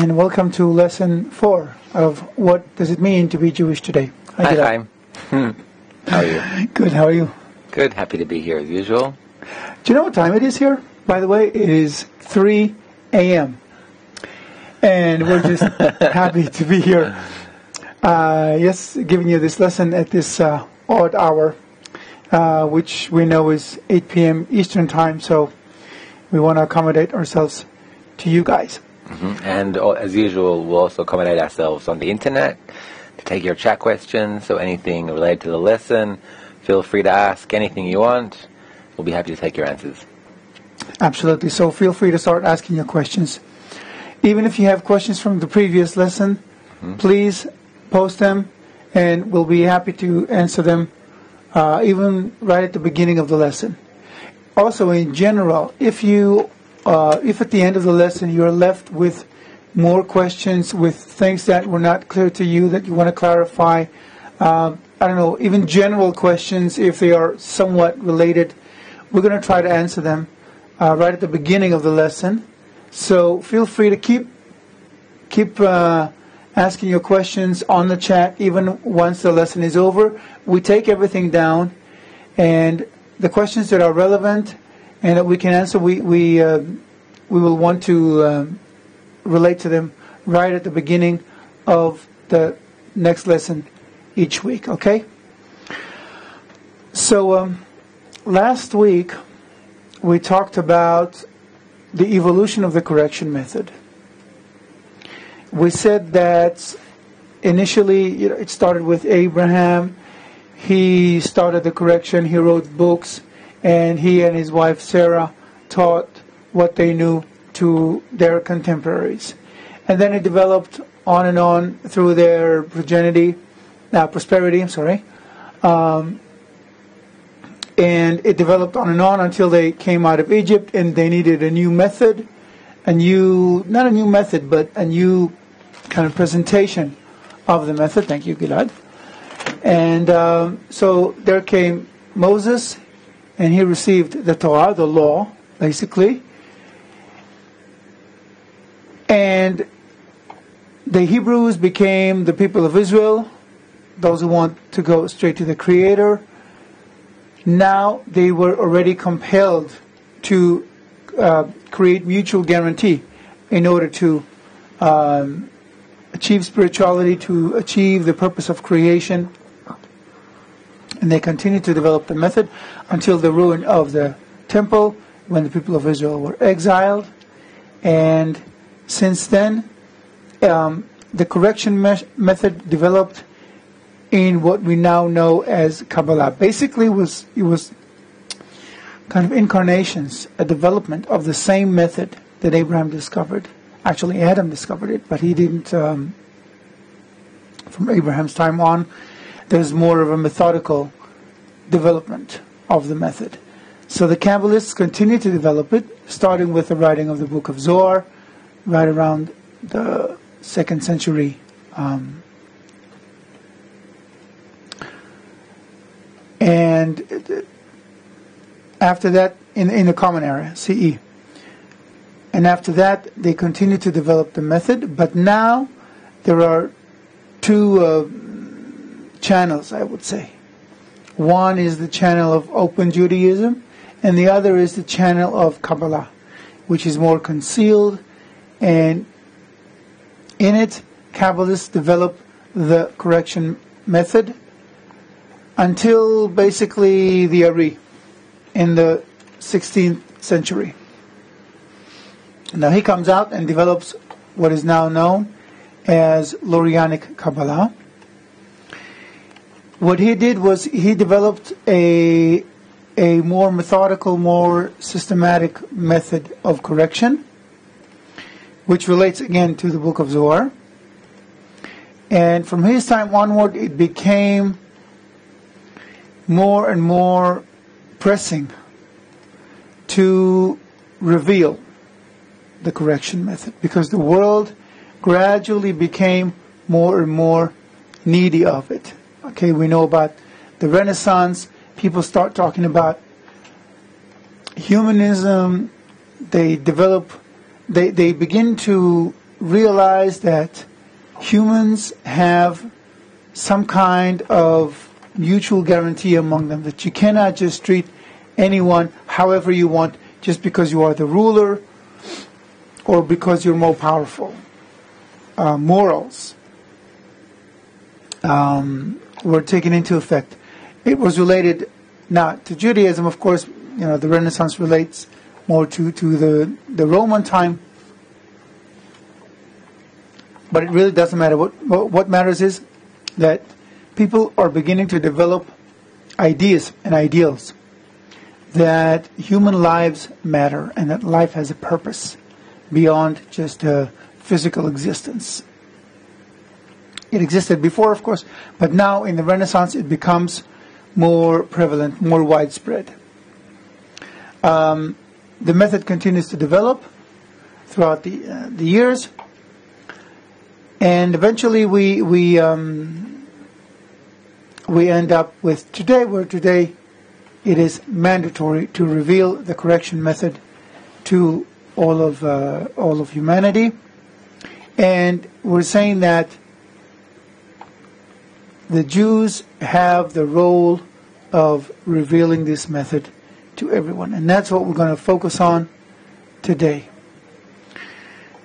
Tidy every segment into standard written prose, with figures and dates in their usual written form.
and welcome to lesson 4 of What Does It Mean to Be Jewish Today. Hi, Chaim. How are you? Good, how are you? Good, happy to be here as usual. Do you know what time it is here? By the way, it is 3 a.m. And we're just happy to be here. Yes, giving you this lesson at this odd hour, which we know is 8 p.m. Eastern Time, so we want to accommodate ourselves to you guys. Mm-hmm. And as usual, we'll also accommodate ourselves on the internet to take your chat questions, so anything related to the lesson, feel free to ask anything you want. We'll be happy to take your answers. Absolutely. So feel free to start asking your questions. Even if you have questions from the previous lesson, please post them, and we'll be happy to answer them even right at the beginning of the lesson. Also, in general, if at the end of the lesson you're left with more questions, with things that were not clear to you that you want to clarify, I don't know, even general questions, if they are somewhat related, we're going to try to answer them right at the beginning of the lesson. So feel free to keep asking your questions on the chat even once the lesson is over. We take everything down, and the questions that are relevant and that we can answer, we will want to relate to them right at the beginning of the next lesson each week, okay? So last week we talked about the evolution of the correction method. We said that initially it started with Abraham. He started the correction, he wrote books, and he and his wife Sarah taught what they knew to their contemporaries. And then it developed on and on through their prosperity. And it developed on and on until they came out of Egypt, and they needed a new method, not a new method, but a new kind of presentation of the method. Thank you, Gilad. And so there came Moses, and he received the Torah, the law, basically. And the Hebrews became the people of Israel, those who want to go straight to the Creator. Now they were already compelled to create mutual guarantee in order to achieve spirituality, to achieve the purpose of creation. And they continued to develop the method until the ruin of the temple, when the people of Israel were exiled. And since then, the correction method developed in what we now know as Kabbalah. Basically, it was kind of incarnations, a development of the same method that Abraham discovered. Actually, Adam discovered it, but he didn't. From Abraham's time on, there's more of a methodical development of the method. So the Kabbalists continue to develop it, starting with the writing of the book of Zohar, right around the 2nd century. And after that, in the Common Era, CE. And after that, they continue to develop the method. But now, there are two channels, I would say. One is the channel of open Judaism, and the other is the channel of Kabbalah, which is more concealed. And in it, Kabbalists develop the correction method until basically the Ari in the 16th century. Now he comes out and develops what is now known as Lurianic Kabbalah. What he did was he developed a more methodical, more systematic method of correction, which relates again to the book of Zohar. And from his time onward, it became more and more pressing to reveal the correction method, because the world gradually became more and more needy of it. Okay, we know about the Renaissance. People start talking about humanism. They begin to realize that humans have some kind of mutual guarantee among them, that you cannot just treat anyone however you want just because you are the ruler or because you're more powerful. Morals were taken into effect. It was related not to Judaism, of course. The Renaissance relates more to the Roman time. But it really doesn't matter. What matters is that people are beginning to develop ideas and ideals that human lives matter and that life has a purpose beyond just a physical existence. It existed before, of course, but now in the Renaissance it becomes more prevalent, more widespread. The method continues to develop throughout the years, and eventually we end up with today, where today it is mandatory to reveal the correction method to all of humanity, and we're saying that the Jews have the role of revealing this method to everyone, and that's what we're going to focus on today.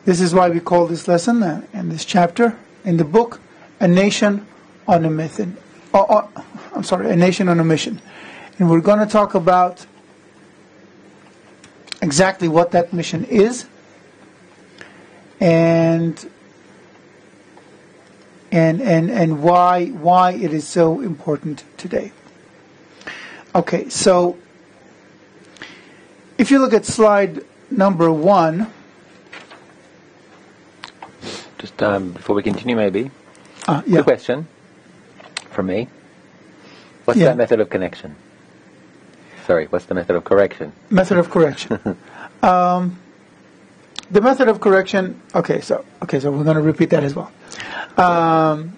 This is why we call this lesson and this chapter in the book "A Nation on a Mission." A Nation on a Mission, and we're going to talk about exactly what that mission is, and why it is so important today. Okay, so if you look at slide number 1. Just before we continue, maybe. Yeah. Quick question from me. What's that method of connection? Sorry, what's the method of correction? Method of correction. The method of correction. Okay, so we're going to repeat that as well. Kind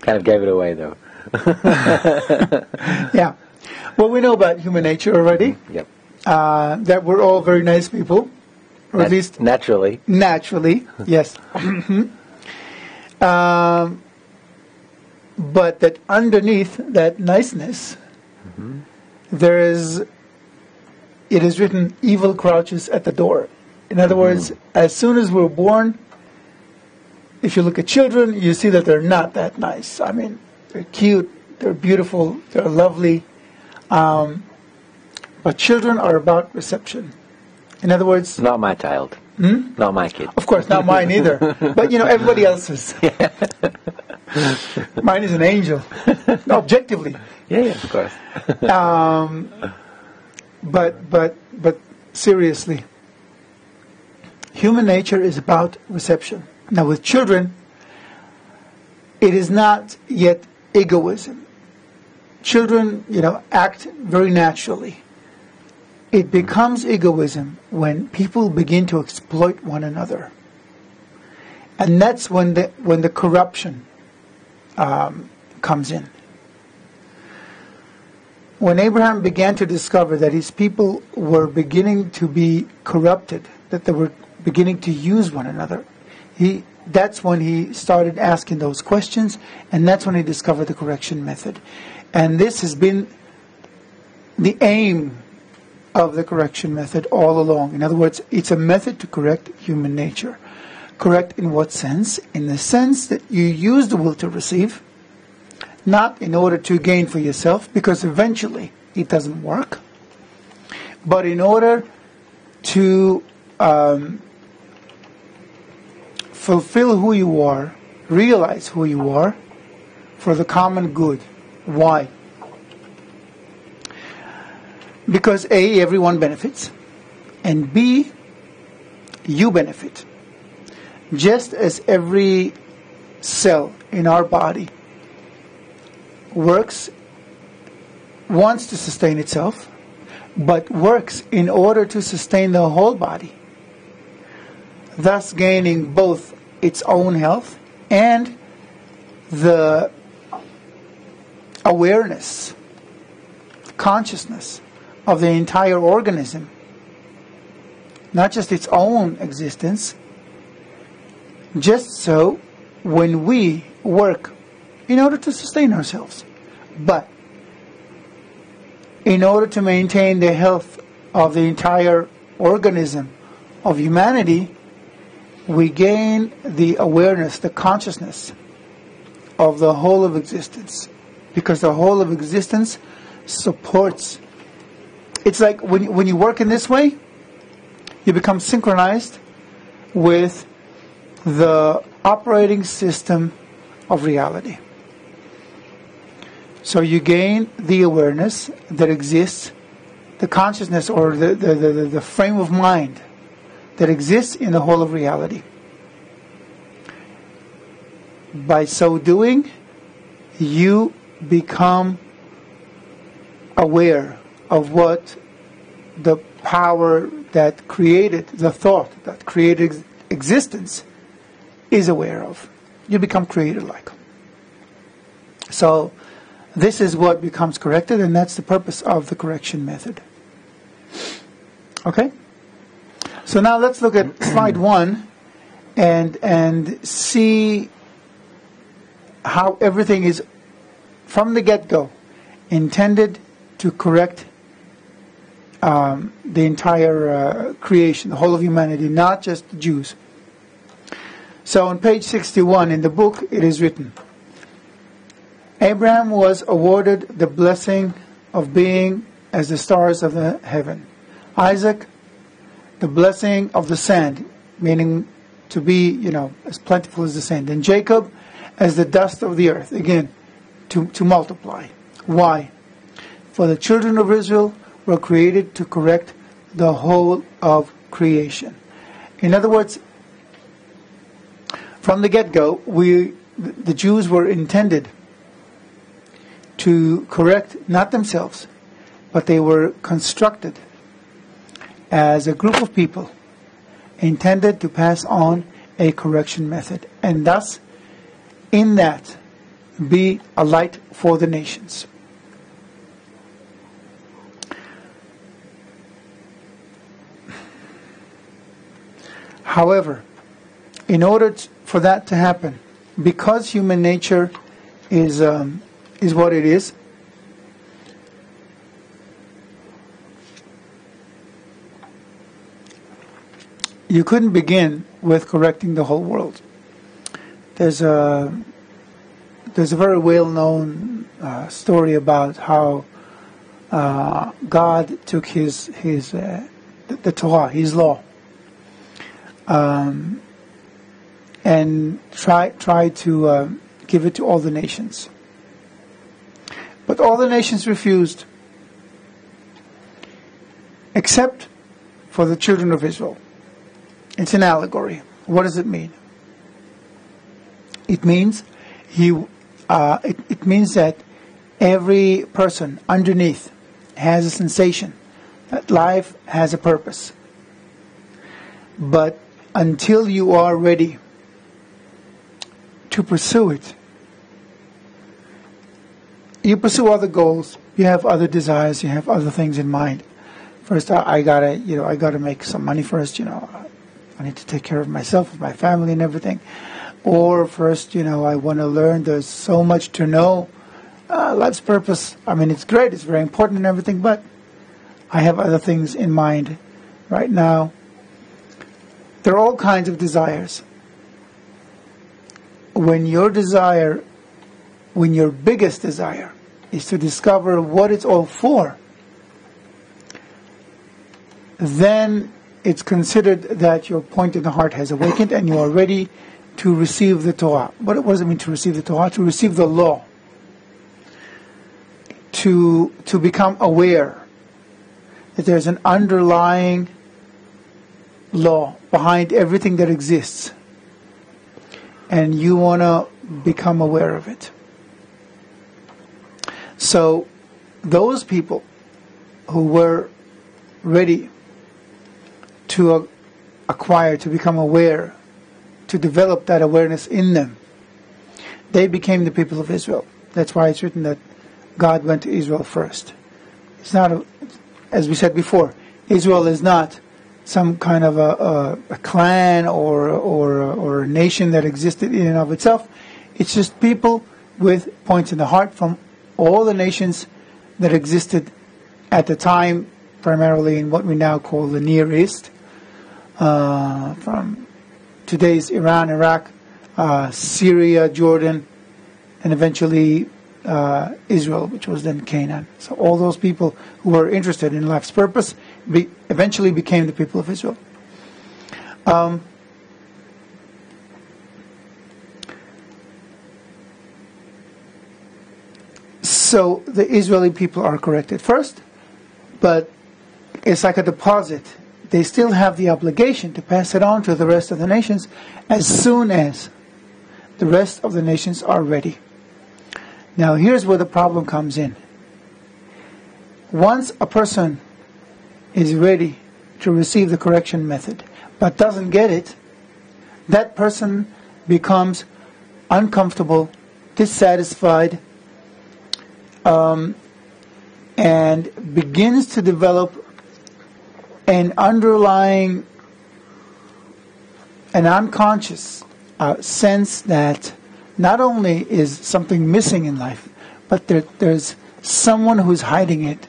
of gave it away, though. Yeah. Well, we know about human nature already. Yep. That we're all very nice people, or at least naturally. Naturally, yes. But that underneath that niceness, it is written, evil crouches at the door. In other words, as soon as we're born, if you look at children, you see that they're not that nice. I mean, they're cute, they're beautiful, they're lovely. But children are about reception. In other words... Not my child. Not my kid. Of course, not mine either. But, everybody else's. Mine is an angel. Objectively. Yeah, of course. But seriously, human nature is about reception. Now, with children, it is not yet egoism. Children, act very naturally. It becomes egoism when people begin to exploit one another, and that's when the corruption comes in. When Abraham began to discover that his people were beginning to be corrupted, that they were beginning to use one another, that's when he started asking those questions, and that's when he discovered the correction method. And this has been the aim of the correction method all along. In other words, it's a method to correct human nature. Correct in what sense? In the sense that you use the will to receive, not in order to gain for yourself, because eventually it doesn't work, but in order to fulfill who you are, realize who you are, for the common good. Why? Because A, everyone benefits, and B, you benefit. Just as every cell in our body wants to sustain itself, but works in order to sustain the whole body, thus gaining both its own health and the awareness, consciousness of the entire organism, not just its own existence. Just so when we work in order to sustain ourselves, but in order to maintain the health of the entire organism of humanity, we gain the awareness, the consciousness of the whole of existence. Because the whole of existence supports. It's like when you work in this way, you become synchronized with the operating system of reality. So you gain the awareness that exists, the consciousness or the frame of mind that exists in the whole of reality. By so doing, you become aware of what the power that created the thought, that created existence, is aware of. You become creator-like. So this is what becomes corrected, and that's the purpose of the correction method. Okay? So now let's look at slide 1 and see how everything is, from the get-go, intended to correct the entire creation, the whole of humanity, not just the Jews. So on page 61 in the book, it is written, Abraham was awarded the blessing of being as the stars of the heaven. Isaac, the blessing of the sand, meaning to be, as plentiful as the sand. And Jacob, as the dust of the earth, again, to multiply. Why? For the children of Israel were created to correct the whole of creation. In other words, from the get-go, the Jews were intended to correct not themselves, but they were constructed as a group of people intended to pass on a correction method, and thus, in that, be a light for the nations. However, in order for that to happen, because human nature is what it is, you couldn't begin with correcting the whole world. There's a very well-known story about how God took the Torah, His law, and tried to give it to all the nations. But all the nations refused, except for the children of Israel. It's an allegory. What does it mean? It means it means that every person underneath has a sensation that life has a purpose. But until you are ready to pursue it, you pursue other goals, you have other desires, you have other things in mind. First, I gotta make some money first, I need to take care of myself, of my family and everything. Or first, I want to learn, there's so much to know. Life's purpose, it's great, it's very important and everything, but I have other things in mind right now. There are all kinds of desires. When your biggest desire is to discover what it's all for, then it's considered that your point in the heart has awakened and you are ready to receive the Torah. What does it mean to receive the Torah? To receive the law. To become aware that there's an underlying law behind everything that exists. And you want to become aware of it. So, those people who were ready to acquire, to become aware, to develop that awareness in them, they became the people of Israel. That's why it's written that God went to Israel first. It's not, as we said before, Israel is not some kind of a clan or a nation that existed in and of itself. It's just people with points in the heart from all the nations that existed at the time, primarily in what we now call the Near East, from today's Iran, Iraq, Syria, Jordan, and eventually Israel, which was then Canaan. So all those people who were interested in life's purpose eventually became the people of Israel. So the Israeli people are correct at first, but it's like a deposit. They still have the obligation to pass it on to the rest of the nations as soon as the rest of the nations are ready. Now here's where the problem comes in. Once a person is ready to receive the correction method but doesn't get it, that person becomes uncomfortable, dissatisfied, and begins to develop an underlying, an unconscious sense that not only is something missing in life, but there's someone who's hiding it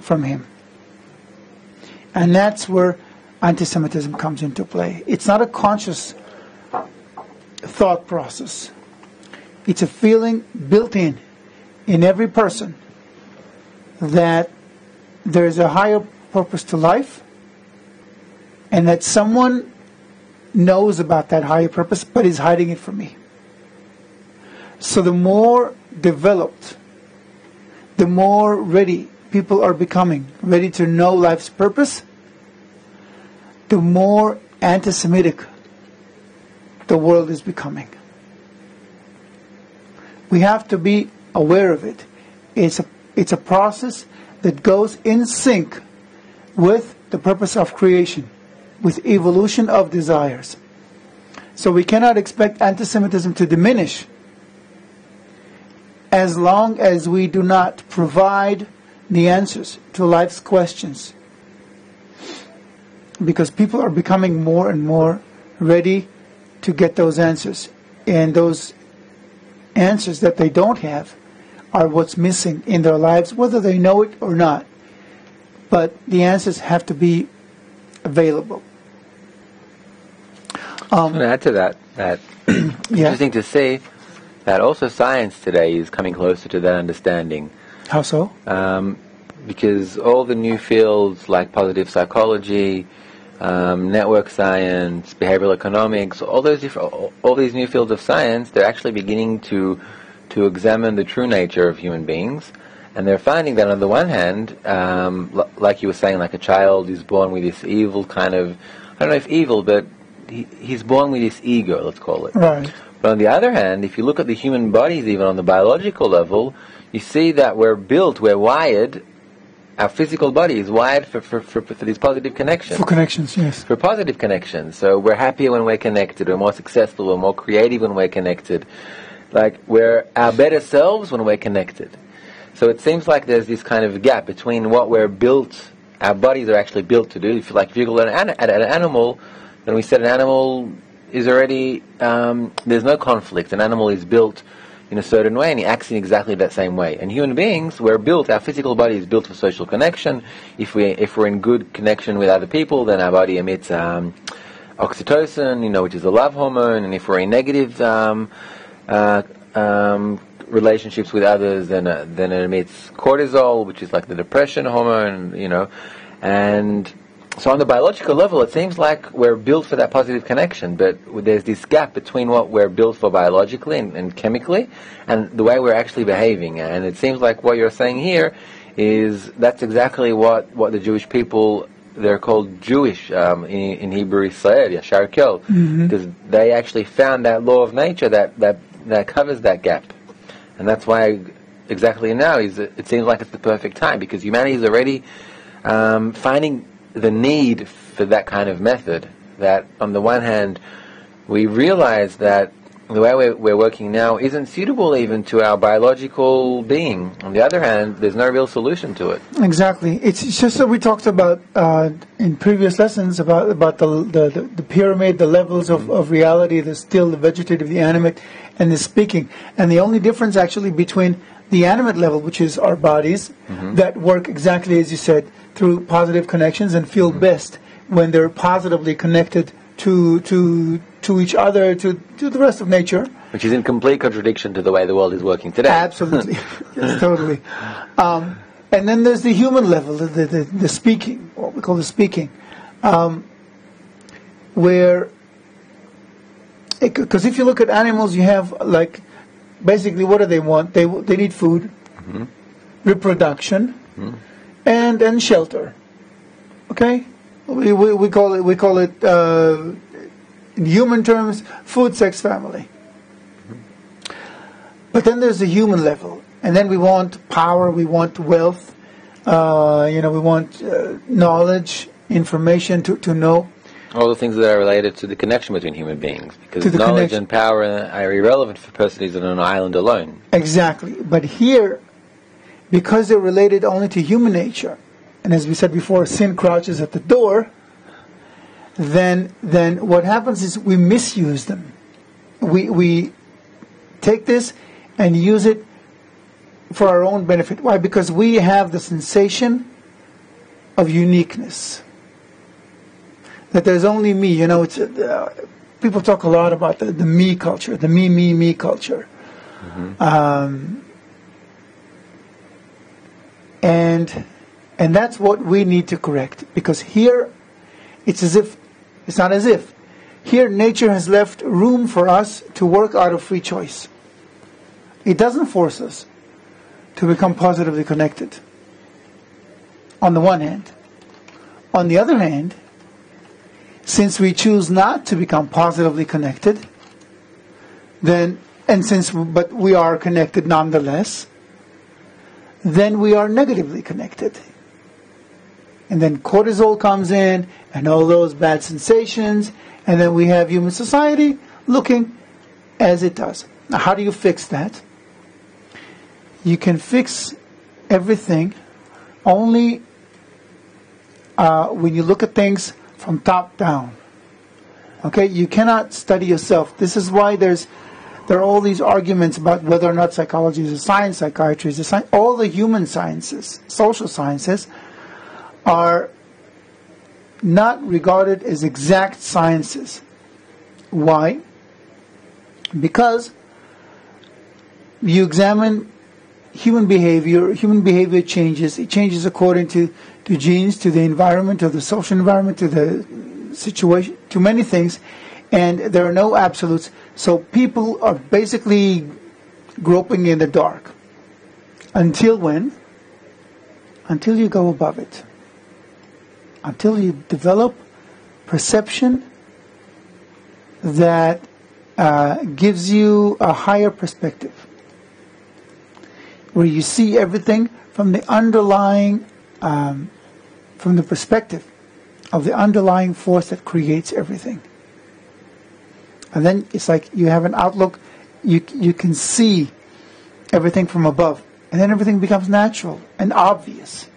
from him. And that's where anti-Semitism comes into play. It's not a conscious thought process. It's a feeling built in every person that there's a higher purpose to life and that someone knows about that higher purpose but is hiding it from me. So the more developed, the more ready people are becoming, ready to know life's purpose, the more anti-Semitic the world is becoming. We have to be aware of it. It's a process that goes in sync with the purpose of creation, with evolution of desires. So we cannot expect anti-Semitism to diminish as long as we do not provide the answers to life's questions. Because people are becoming more and more ready to get those answers. And those answers that they don't have are what's missing in their lives, whether they know it or not. But the answers have to be available. I'm going to add to that interesting to see that also science today is coming closer to that understanding. How so? Because all the new fields like positive psychology, network science, behavioral economics, all these new fields of science, they're actually beginning to examine the true nature of human beings. And they're finding that on the one hand, like you were saying, like a child is born with this evil kind of, I don't know if evil, but he's born with this ego, let's call it. Right. But on the other hand, if you look at the human bodies, even on the biological level, you see that we're wired, our physical body is wired for these positive connections. For connections, yes. For positive connections. So we're happier when we're connected, we're more successful, we're more creative when we're connected. Like, we're our better selves when we're connected. So it seems like there's this kind of gap between what we're built, our bodies are actually built to do. If you look at an animal, then we said an animal is already, there's no conflict. An animal is built in a certain way and he acts in exactly that same way. And human beings, we're built, our physical body is built for social connection. If we're in good connection with other people, then our body emits oxytocin, which is a love hormone. And if we're in negative relationships with others, then it emits cortisol, which is like the depression hormone, and so on the biological level, it seems like we're built for that positive connection, but there's this gap between what we're built for biologically and chemically and the way we're actually behaving. And it seems like what you're saying here is that's exactly what the Jewish people, they're called Jewish in Hebrew, Israel, Yashar Kel, because they actually found that law of nature that covers that gap. And that's why exactly now it seems like it's the perfect time, because humanity is already finding the need for that kind of method. That on the one hand, we realize that the way we're working now isn't suitable even to our biological being. On the other hand, there's no real solution to it. Exactly. It's just that we talked about in previous lessons about the pyramid, the levels of reality, the still, the vegetative, the animate, and the speaking. And the only difference actually between the animate level, which is our bodies, that work exactly as you said, through positive connections and feel best when they're positively connected to each other, to the rest of nature. Which is in complete contradiction to the way the world is working today. Absolutely. Yes, totally. And then there's the human level, the speaking, what we call the speaking, where, because if you look at animals, you have like, basically what do they want? They need food, reproduction, and shelter. Okay? We call it in human terms, food, sex, family. But then there's the human level, and then we want power, we want wealth, we want knowledge, information to know. All the things that are related to the connection between human beings, because knowledge and power are irrelevant for a person who's on an island alone. Exactly, but here, because they're related only to human nature, and as we said before, sin crouches at the door, then what happens is we misuse them. We take this and use it for our own benefit. Why? Because we have the sensation of uniqueness. That there's only me. You know, it's people talk a lot about the me culture, the me culture. And that's what we need to correct. Because here, it's not as if. Here, nature has left room for us to work out of free choice. It doesn't force us to become positively connected, on the one hand. On the other hand, since we choose not to become positively connected, but we are connected nonetheless, then we are negatively connected. And then cortisol comes in, and all those bad sensations, and then we have human society looking as it does. Now, how do you fix that? You can fix everything only when you look at things from top down. Okay? You cannot study yourself. This is why there are all these arguments about whether or not psychology is a science, psychiatry is a science. All the human sciences, social sciences, are not regarded as exact sciences. Why? Because you examine human behavior changes. It changes according to genes, to the environment, to the social environment, to the situation, to many things, and there are no absolutes. So people are basically groping in the dark. Until when? Until you go above it. Until you develop perception that gives you a higher perspective, where you see everything from the underlying, from the perspective of the underlying force that creates everything. And then it's like you have an outlook, you can see everything from above, and then everything becomes natural and obvious.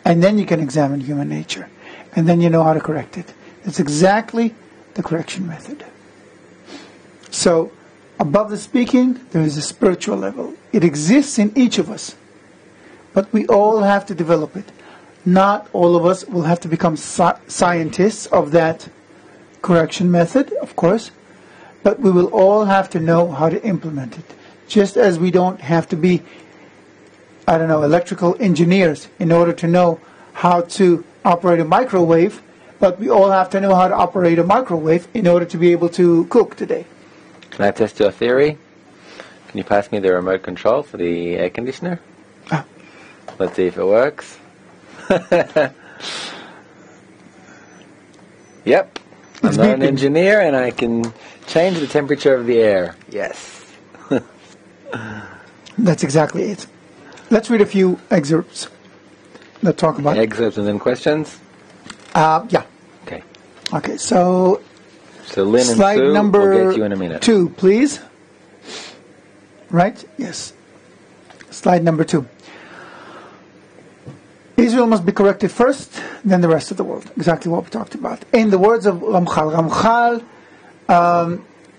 And then you can examine human nature, and then you know how to correct it. It's exactly the correction method. So, above the speaking, there is a spiritual level. It exists in each of us, but we all have to develop it. Not all of us will have to become scientists of that correction method, of course, but we will all have to know how to implement it. Just as we don't have to be, electrical engineers in order to know how to operate a microwave, but we all have to know how to operate a microwave in order to be able to cook today. Can I test your theory? Can you pass me the remote control for the air conditioner? Let's see if it works. Yep. I'm not an engineer, and I can change the temperature of the air. Yes. That's exactly it. Let's read a few excerpts that talk about excerpts and then questions? Yeah. Okay. Okay, so So Lynn and Slide Sue number will get you in a minute. 2, please. Right? Yes. Slide number 2. Israel must be corrected first, then the rest of the world. Exactly what we talked about. In the words of Ramchal,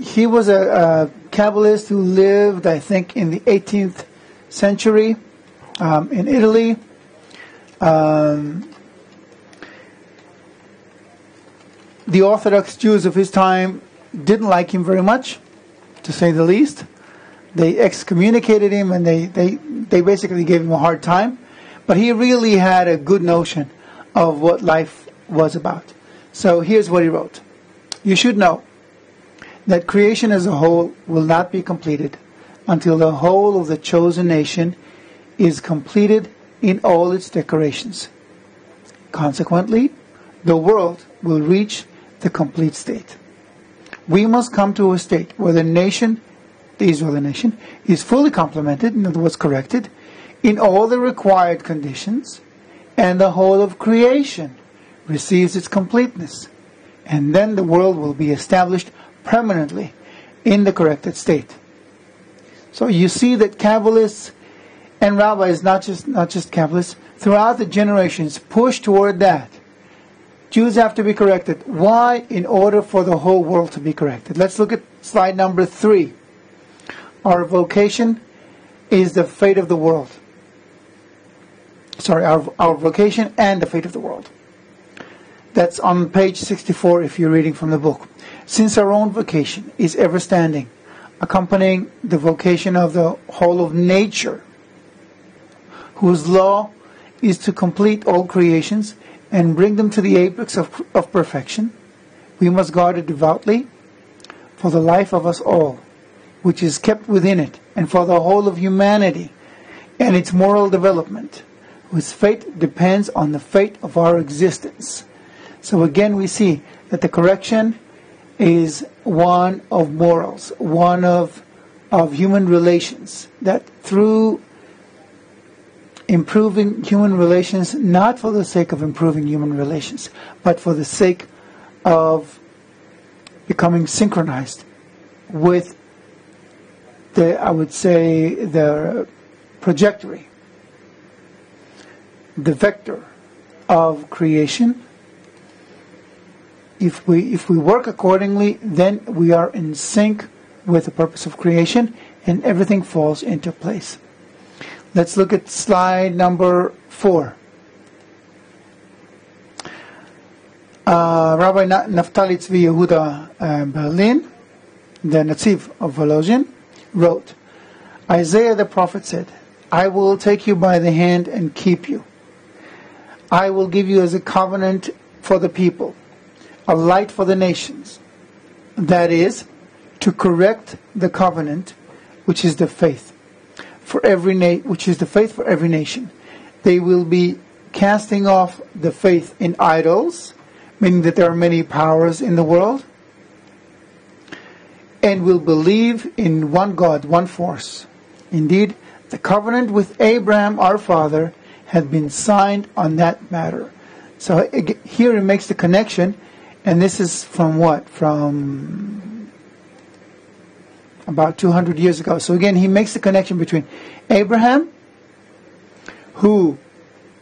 he was a Kabbalist who lived, I think, in the 18th century in Italy. The Orthodox Jews of his time didn't like him very much, to say the least. They excommunicated him and they basically gave him a hard time. But he really had a good notion of what life was about. So here's what he wrote. You should know that creation as a whole will not be completed until the whole of the chosen nation is completed in all its decorations. Consequently, the world will reach the complete state. We must come to a state where the nation, the Israeli nation, is fully complemented, in other words, corrected, in all the required conditions, and the whole of creation receives its completeness. And then the world will be established permanently in the corrected state. So you see that Kabbalists and rabbis, not just Kabbalists, throughout the generations push toward that. Jews have to be corrected. Why? In order for the whole world to be corrected. Let's look at slide number 3. Our vocation is the fate of the world. Sorry, our vocation and the fate of the world. That's on page 64 if you're reading from the book. Since our own vocation is ever standing, accompanying the vocation of the whole of nature, whose law is to complete all creations and bring them to the apex of perfection, we must guard it devoutly for the life of us all, which is kept within it, and for the whole of humanity and its moral development, whose fate depends on the fate of our existence. So again we see that the correction is one of morals, one of human relations, that through improving human relations, not for the sake of improving human relations, but for the sake of becoming synchronized with I would say, the trajectory, the vector of creation. If we work accordingly, then we are in sync with the purpose of creation, and everything falls into place. Let's look at slide number 4. Rabbi Naftali Tzvi Yehuda Berlin, the Netziv of Volozhin, wrote, Isaiah the prophet said, I will take you by the hand and keep you. I will give you as a covenant for the people, a light for the nations. That is, to correct the covenant, which is the faith for every which is the faith for every nation. They will be casting off the faith in idols, meaning that there are many powers in the world, and will believe in one God, one force. Indeed, the covenant with Abraham, our father, had been signed on that matter. So here it makes the connection, and this is from what? From about 200 years ago. So again, he makes the connection between Abraham, who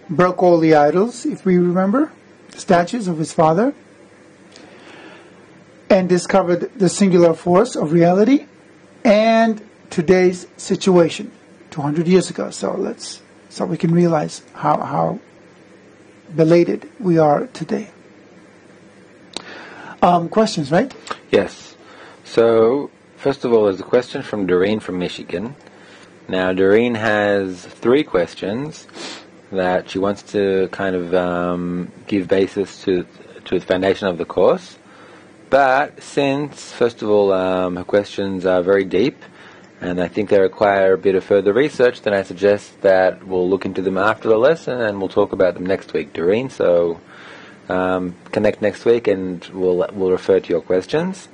broke all the idols, if we remember, the statues of his father, and discovered the singular force of reality, and today's situation, 200 years ago. So we can realize how belated we are today. Questions, right? Yes. So, first of all, there's a question from Doreen from Michigan. Now, Doreen has 3 questions that she wants to kind of give basis to the foundation of the course. But since, first of all, her questions are very deep, and I think they require a bit of further research, then I suggest that we'll look into them after the lesson and we'll talk about them next week, Doreen. So connect next week and we'll refer to your questions.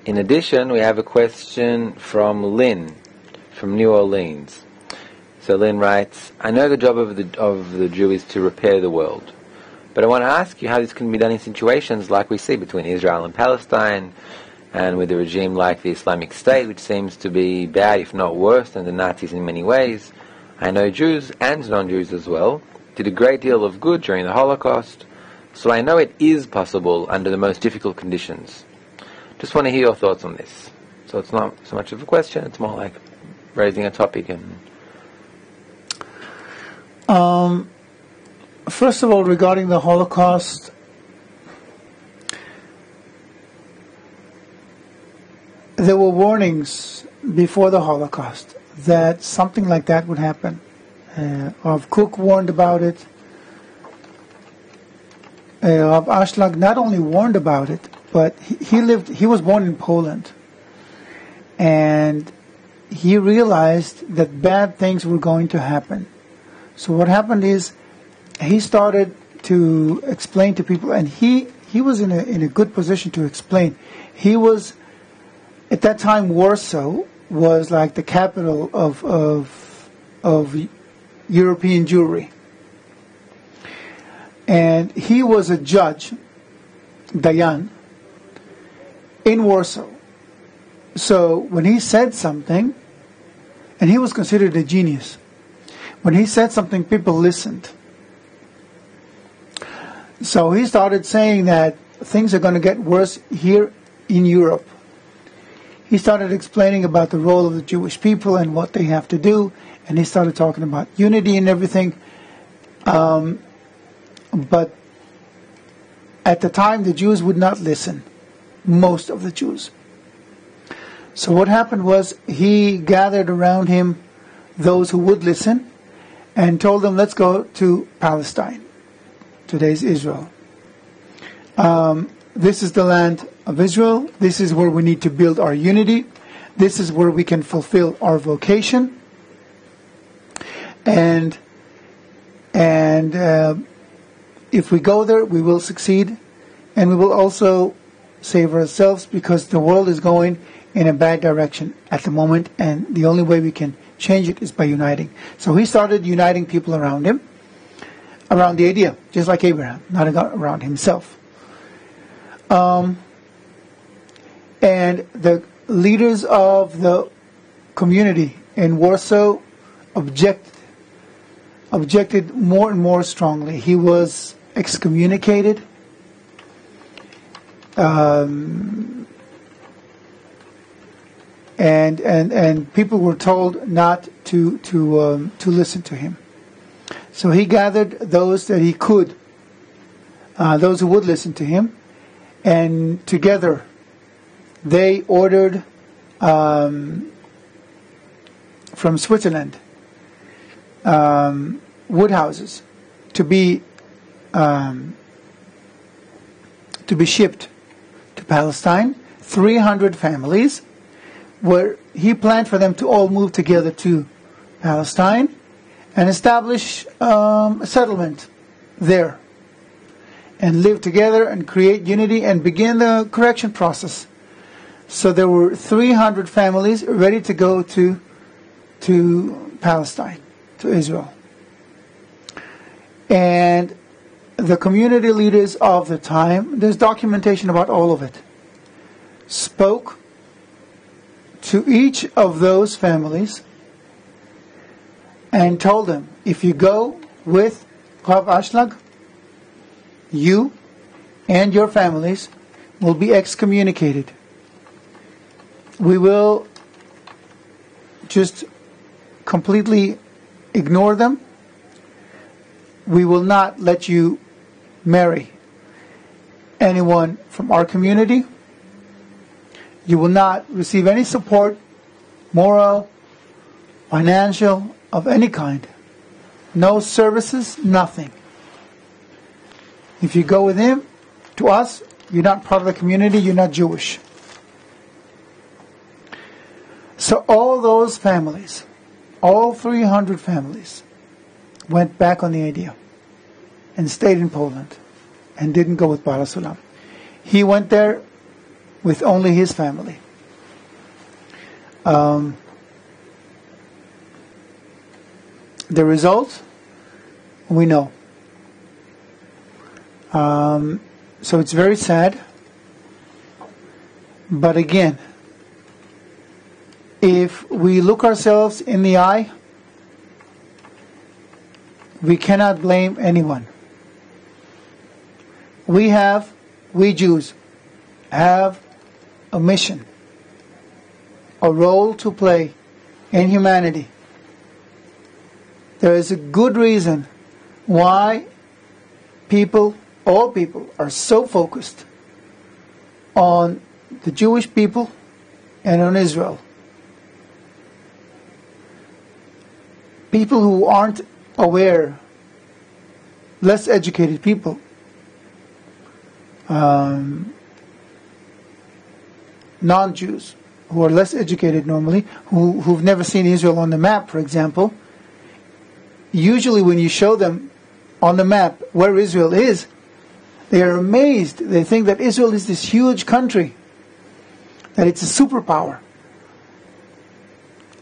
In addition, we have a question from Lynn from New Orleans. So Lynn writes, I know the job of the Jew is to repair the world. But I want to ask you how this can be done in situations like we see between Israel and Palestine, and with a regime like the Islamic State, which seems to be bad, if not worse, than the Nazis in many ways. I know Jews and non-Jews as well did a great deal of good during the Holocaust, so I know it is possible under the most difficult conditions. Just want to hear your thoughts on this. So it's not so much of a question, it's more like raising a topic. And first of all, regarding the Holocaust, there were warnings before the Holocaust that something like that would happen. Rav Kook warned about it. Rav Ashlag not only warned about it, but he was born in Poland. And he realized that bad things were going to happen. So what happened is, he started to explain to people, and he was in a good position to explain. He was, at that time, Warsaw was like the capital of European Jewry. And he was a judge, Dayan, in Warsaw. So when he said something, and he was considered a genius, when he said something, people listened. So he started saying that things are going to get worse here in Europe. He started explaining about the role of the Jewish people and what they have to do, and he started talking about unity and everything. But at the time, the Jews would not listen, most of the Jews. So what happened was, he gathered around him those who would listen and told them, let's go to Palestine, today's Israel. This is the land of Israel. This is where we need to build our unity. This is where we can fulfill our vocation. And if we go there, we will succeed. And we will also save ourselves, because the world is going in a bad direction at the moment, and the only way we can change it is by uniting. So he started uniting people around him, around the idea, just like Abraham, not around himself. And the leaders of the community in Warsaw objected more and more strongly. He was excommunicated. And people were told not to listen to him. So he gathered those that he could, those who would listen to him, and together they ordered from Switzerland wood houses to be shipped to Palestine. 300 families, where he planned for them to all move together to Palestine and establish a settlement there, and live together and create unity and begin the correction process. So there were 300 families ready to go to Palestine, to Israel. And the community leaders of the time, there's documentation about all of it, spoke to each of those families and told them, if you go with Rav Ashlag, you and your families will be excommunicated. We will just completely ignore them. We will not let you marry anyone from our community. You will not receive any support, moral, financial, of any kind. No services, nothing. If you go with him, to us, you're not part of the community, you're not Jewish. So all those families, all 300 families, went back on the idea and stayed in Poland and didn't go with Baal Sulam. He went there with only his family. The result, we know. So it's very sad. But again, if we look ourselves in the eye, we cannot blame anyone. We Jews, have a mission, a role to play in humanity. There is a good reason why all people, are so focused on the Jewish people and on Israel. People who aren't aware, less educated people, non-Jews, who are less educated normally, who've never seen Israel on the map, for example, usually when you show them on the map where Israel is, they are amazed. They think that Israel is this huge country, that it's a superpower.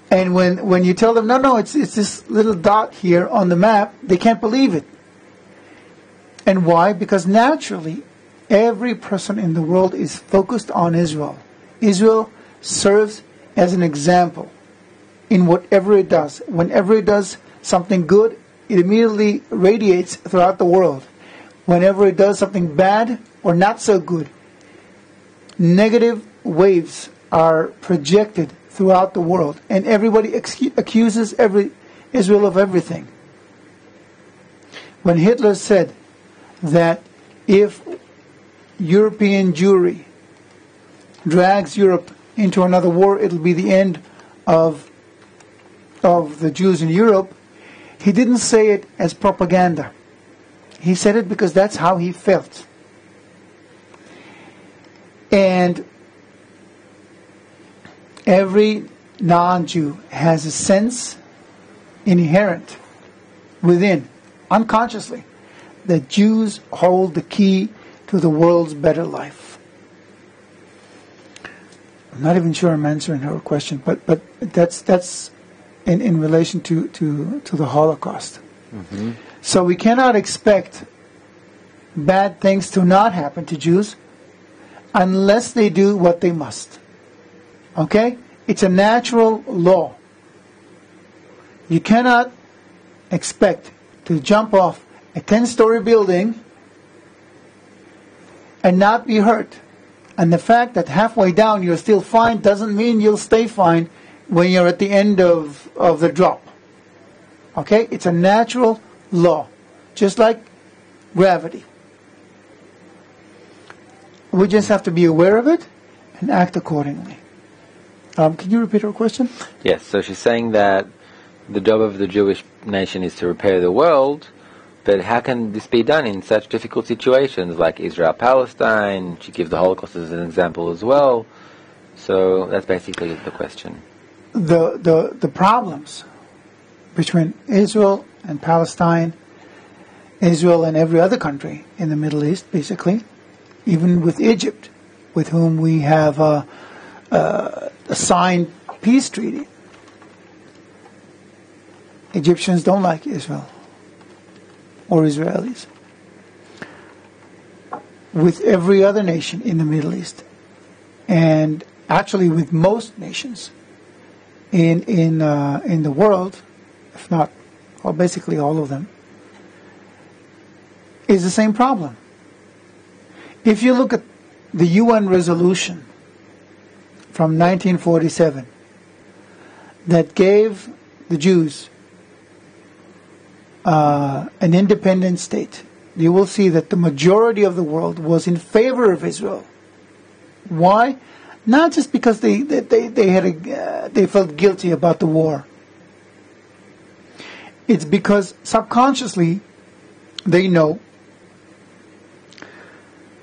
And when you tell them, no, it's this little dot here on the map, they can't believe it. And why? Because naturally, every person in the world is focused on Israel. Israel serves as an example in whatever it does. Whenever it does something good, it immediately radiates throughout the world. Whenever it does something bad or not so good, negative waves are projected throughout the world, and everybody accuses Israel of everything. When Hitler said that if European Jewry drags Europe into another war, it'll be the end of the Jews in Europe, he didn't say it as propaganda. He said it because that's how he felt. And every non-Jew has a sense inherent within, unconsciously, that Jews hold the key to the world's better life. I'm not even sure I'm answering her question, but that's in relation to the Holocaust. Mm-hmm. So we cannot expect bad things to not happen to Jews unless they do what they must. Okay? It's a natural law. You cannot expect to jump off a 10-story building and not be hurt. And the fact that halfway down you're still fine doesn't mean you'll stay fine when you're at the end of the drop. Okay? It's a natural law. Just like gravity. We just have to be aware of it and act accordingly. Can you repeat her question? Yes, so she's saying that the job of the Jewish nation is to repair the world, but how can this be done in such difficult situations like Israel-Palestine? She gives the Holocaust as an example as well. So that's basically the question. The problems between Israel and Palestine, Israel and every other country in the Middle East, basically, even with Egypt, with whom we have a signed peace treaty. Egyptians don't like Israel or Israelis. With every other nation in the Middle East, and actually with most nations in the world, if not, or basically all of them, is the same problem. If you look at the UN resolution from 1947 that gave the Jews an independent state, you will see that the majority of the world was in favor of Israel. Why? Not just because they felt guilty about the war. It's because subconsciously they know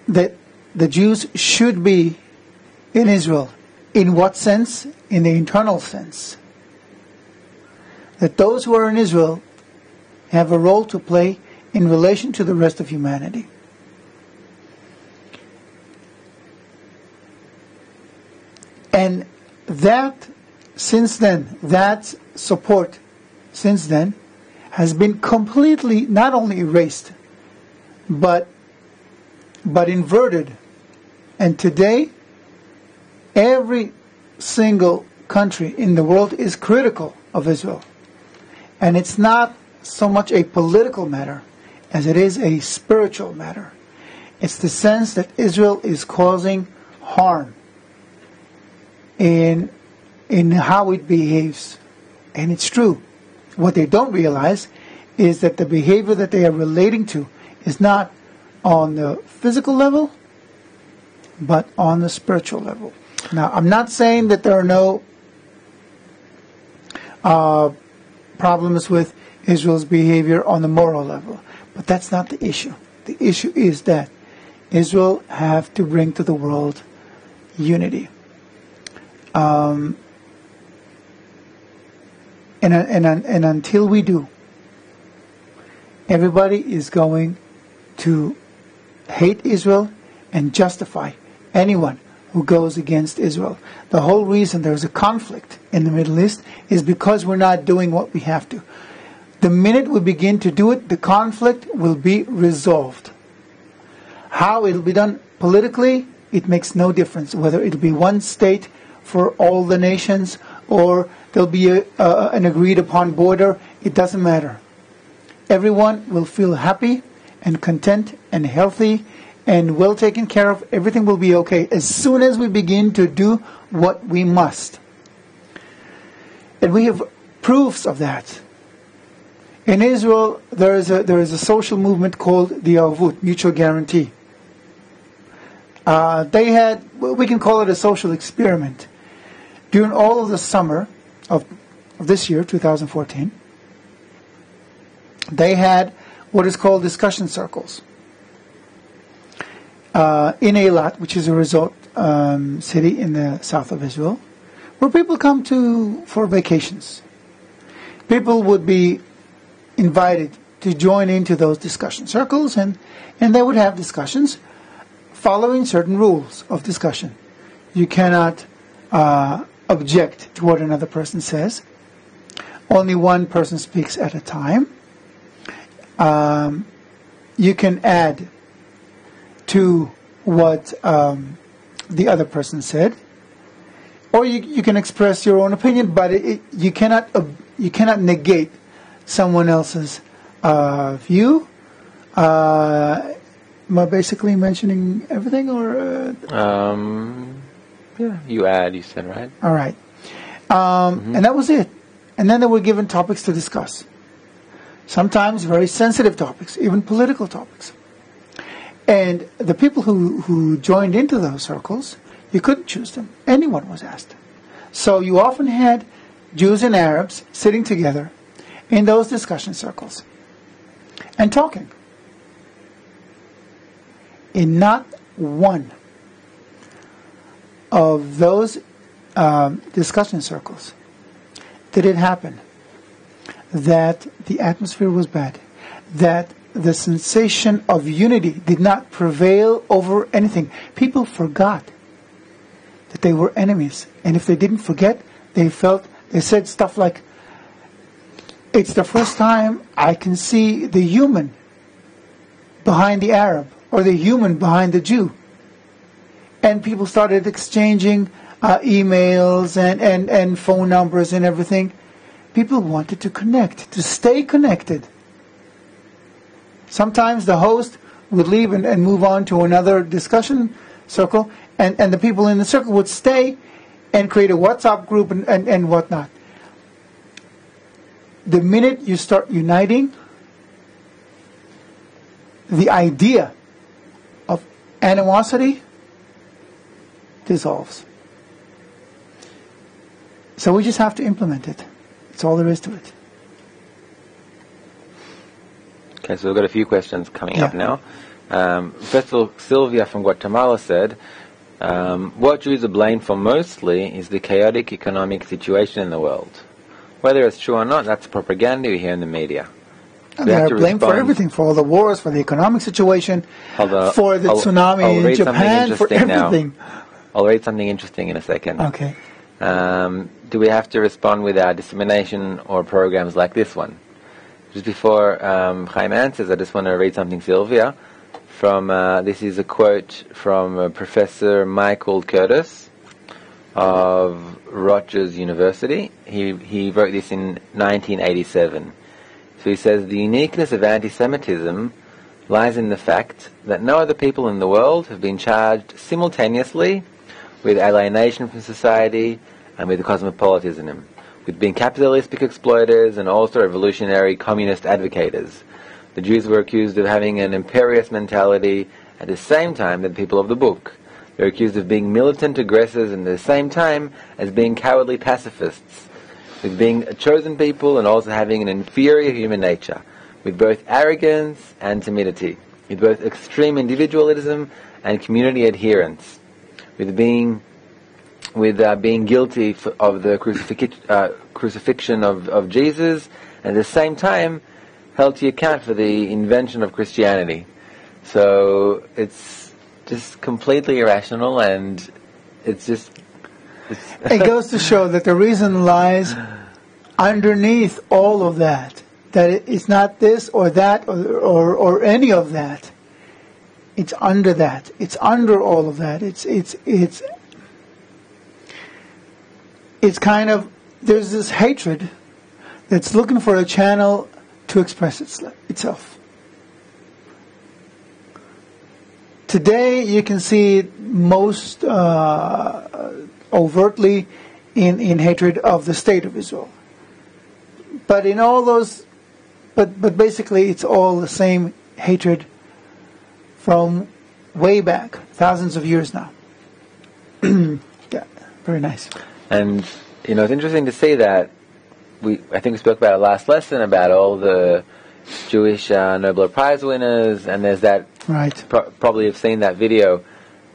that the Jews should be in Israel. In what sense? In the internal sense. That those who are in Israel have a role to play in relation to the rest of humanity. And that, since then, that support, since then, has been completely not only erased, but but inverted. And today, every single country in the world is critical of Israel. And it's not so much a political matter as it is a spiritual matter. It's the sense that Israel is causing harm in how it behaves. And it's true. What they don't realize is that the behavior that they are relating to is not on the physical level, but on the spiritual level. Now, I'm not saying that there are no problems with Israel's behavior on the moral level, but that's not the issue. The issue is that Israel have to bring to the world unity. And until we do, everybody is going to hate Israel and justify anyone who goes against Israel. The whole reason there's a conflict in the Middle East is because we're not doing what we have to. The minute we begin to do it, the conflict will be resolved. How it'll be done politically, it makes no difference. Whether it'll be one state for all the nations or there'll be an agreed upon border, it doesn't matter. Everyone will feel happy and content and healthy and well taken care of. Everything will be okay as soon as we begin to do what we must. And we have proofs of that. In Israel, there is a social movement called the Arvut, Mutual Guarantee. We can call it a social experiment. During all of the summer of this year, 2014, they had what is called discussion circles in Eilat, which is a resort city in the south of Israel, where people come for vacations. People would be invited to join into those discussion circles, and they would have discussions following certain rules of discussion. You cannot object to what another person says. Only one person speaks at a time. You can add to what the other person said, or you can express your own opinion, but you cannot negate someone else's view. Am I basically mentioning everything, or? Yeah, you said, right? All right. And that was it. And then they were given topics to discuss. Sometimes very sensitive topics, even political topics. And the people who joined into those circles, you couldn't choose them. Anyone was asked. So you often had Jews and Arabs sitting together in those discussion circles and talking. In not one of those discussion circles did it happen that the atmosphere was bad, that the sensation of unity did not prevail over anything. People forgot that they were enemies, and if they didn't forget, they said stuff like, "It's the first time I can see the human behind the Arab, or the human behind the Jew." And people started exchanging emails and phone numbers and everything. People wanted to connect, to stay connected. Sometimes the host would leave and move on to another discussion circle, and the people in the circle would stay and create a WhatsApp group and whatnot. The minute you start uniting, the idea of animosity dissolves. So we just have to implement it. That's all there is to it. Okay, so we've got a few questions coming up now. First of all, Sylvia from Guatemala said, what Jews are blamed for mostly is the chaotic economic situation in the world. Whether it's true or not, that's propaganda we hear in the media. And they are blamed for everything, for all the wars, for the economic situation, for the tsunami in Japan, for everything. I'll read something interesting in a second. Okay. Do we have to respond with our dissemination or programs like this one? Just before Chaim answers, I just want to read something, Sylvia, from this is a quote from Professor Michael Curtis of Rutgers University. He wrote this in 1987. So he says, the uniqueness of anti-Semitism lies in the fact that no other people in the world have been charged simultaneously with alienation from society and with cosmopolitanism, with being capitalistic exploiters and also revolutionary communist advocators. The Jews were accused of having an imperious mentality at the same time that the people of the book. They were accused of being militant aggressors and at the same time as being cowardly pacifists, with being a chosen people and also having an inferior human nature, with both arrogance and timidity, with both extreme individualism and community adherence, with being guilty of the crucifixion of Jesus, and at the same time held to account for the invention of Christianity. So it's just completely irrational, and it goes to show that the reason lies underneath all of that. That it's not this or that or any of that. It's under that. It's under all of that. It's kind of, there's this hatred that's looking for a channel to express itself. Today you can see it most overtly in hatred of the state of Israel. But in all those, but basically it's all the same hatred from way back, thousands of years now. Yeah, very nice. And, it's interesting to see that I think we spoke about it last lesson, about all the Jewish Nobel Prize winners, and there's that, right. Probably have seen that video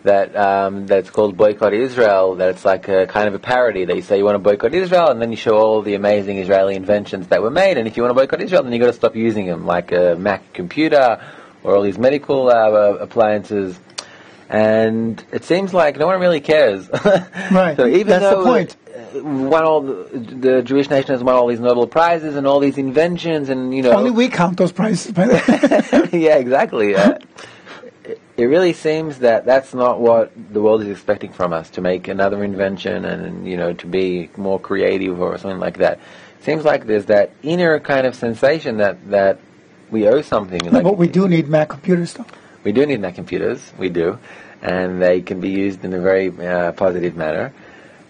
that's called Boycott Israel, that it's like a kind of a parody, that you say you want to boycott Israel, and then you show all the amazing Israeli inventions that were made, and if you want to boycott Israel, then you've got to stop using them, like a Mac computer, or all these medical appliances. And it seems like no one really cares. Right. So even that's the point. The Jewish nation has won all these Nobel Prizes and all these inventions, and only we count those prizes. Yeah, exactly. It really seems that that's not what the world is expecting from us, to make another invention and to be more creative or something like that. It seems like there's that inner kind of sensation that we owe something. No, but we do need Mac computers, though. We do need Mac computers. We do, and they can be used in a very positive manner.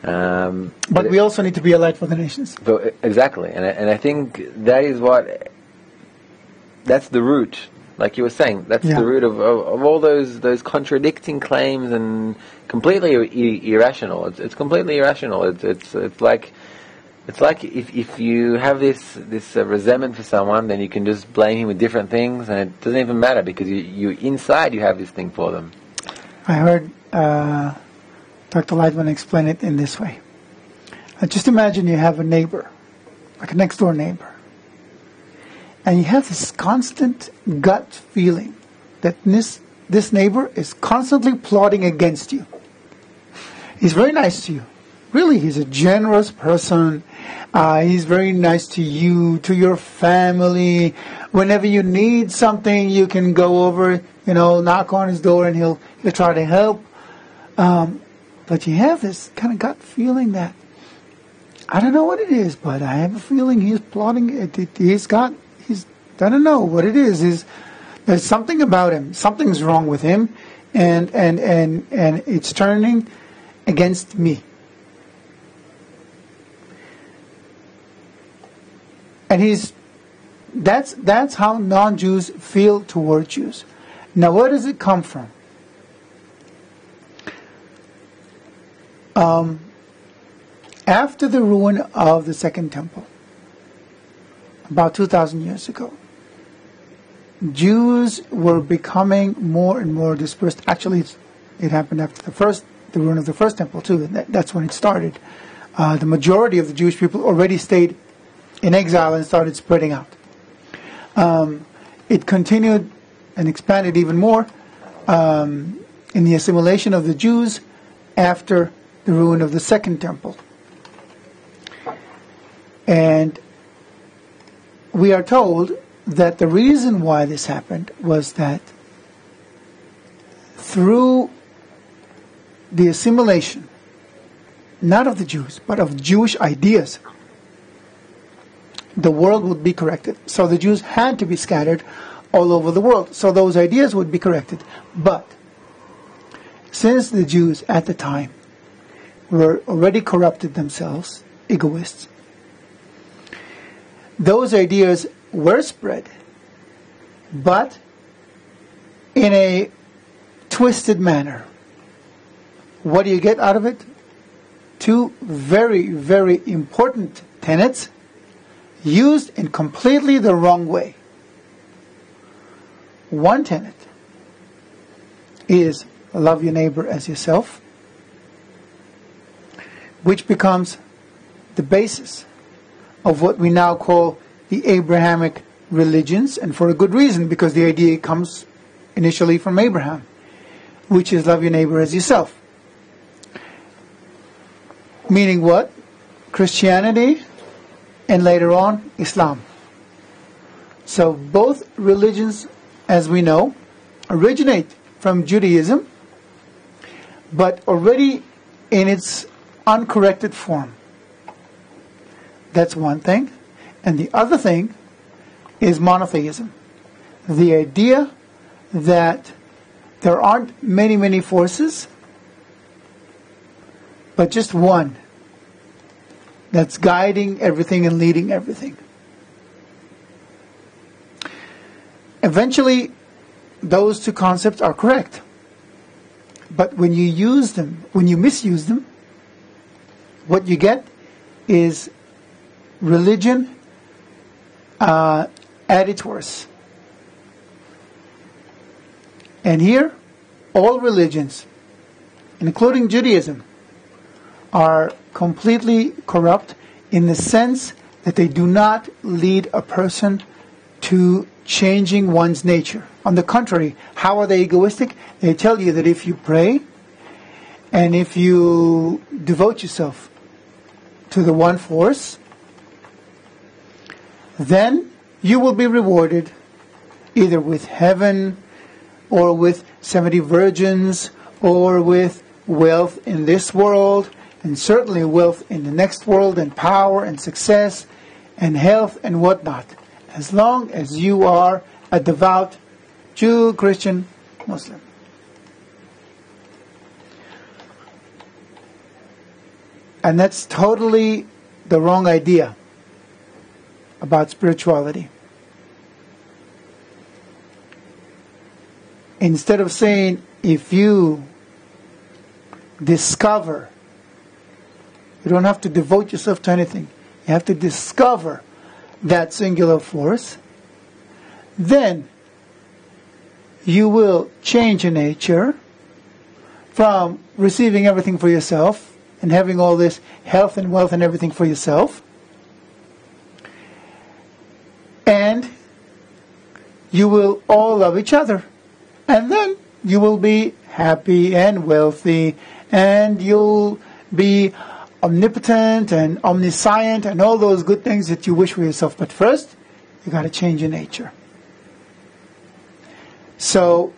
But we also need to be a light for the nations. Exactly, and I think that is that's the root, like you were saying, that's the root of all those contradicting claims, and completely irrational. It's completely irrational. It's like if you have this resentment for someone, then you can just blame him with different things, and it doesn't even matter, because you inside you have this thing for them. I heard Dr. Lightman explain it in this way. Just imagine you have a neighbor, like a next door neighbor, and you have this constant gut feeling that this neighbor is constantly plotting against you. He's very nice to you. Really, he's a generous person. He's very nice to you, to your family. Whenever you need something, you can go over, knock on his door, and he'll try to help. But you have this kind of gut feeling that, I don't know what it is, but I have a feeling he's plotting. I don't know what it is. There's something about him. Something's wrong with him, and it's turning against me. And that's how non-Jews feel toward Jews. Now, where does it come from? After the ruin of the Second Temple, about 2,000 years ago, Jews were becoming more and more dispersed. Actually, it happened after the ruin of the First Temple too. That's when it started. The majority of the Jewish people already stayed in exile and started spreading out. It continued and expanded even more in the assimilation of the Jews after the ruin of the Second Temple. And we are told that the reason why this happened was that through the assimilation, not of the Jews, but of Jewish ideas, the world would be corrected. So the Jews had to be scattered all over the world, so those ideas would be corrected. But since the Jews at the time were already corrupted themselves, egoists, those ideas were spread, but in a twisted manner. What do you get out of it? Two very, very important tenets used in completely the wrong way. One tenet is love your neighbor as yourself, which becomes the basis of what we now call the Abrahamic religions, and for a good reason, because the idea comes initially from Abraham, which is love your neighbor as yourself. Meaning what? Christianity and later on Islam. So both religions, as we know, originate from Judaism, but already in its uncorrected form. That's one thing. And the other thing is monotheism. The idea that there aren't many, many forces, but just one that's guiding everything and leading everything. Eventually, those two concepts are correct. But when you use them, when you misuse them, what you get is religion at its worst. And here, all religions, including Judaism, are completely corrupt in the sense that they do not lead a person to changing one's nature. On the contrary, how are they egoistic? They tell you that if you pray and if you devote yourself to the one force, then you will be rewarded either with heaven or with 70 virgins or with wealth in this world, and certainly wealth in the next world, and power and success and health and whatnot, as long as you are a devout Jew, Christian, Muslim. And that's totally the wrong idea about spirituality. Instead of saying, if you discover, you don't have to devote yourself to anything, you have to discover that singular force, then you will change your nature from receiving everything for yourself and having all this health and wealth and everything for yourself, and you will all love each other, and then you will be happy and wealthy, and you'll be omnipotent and omniscient and all those good things that you wish for yourself. But first, you got to change your nature. So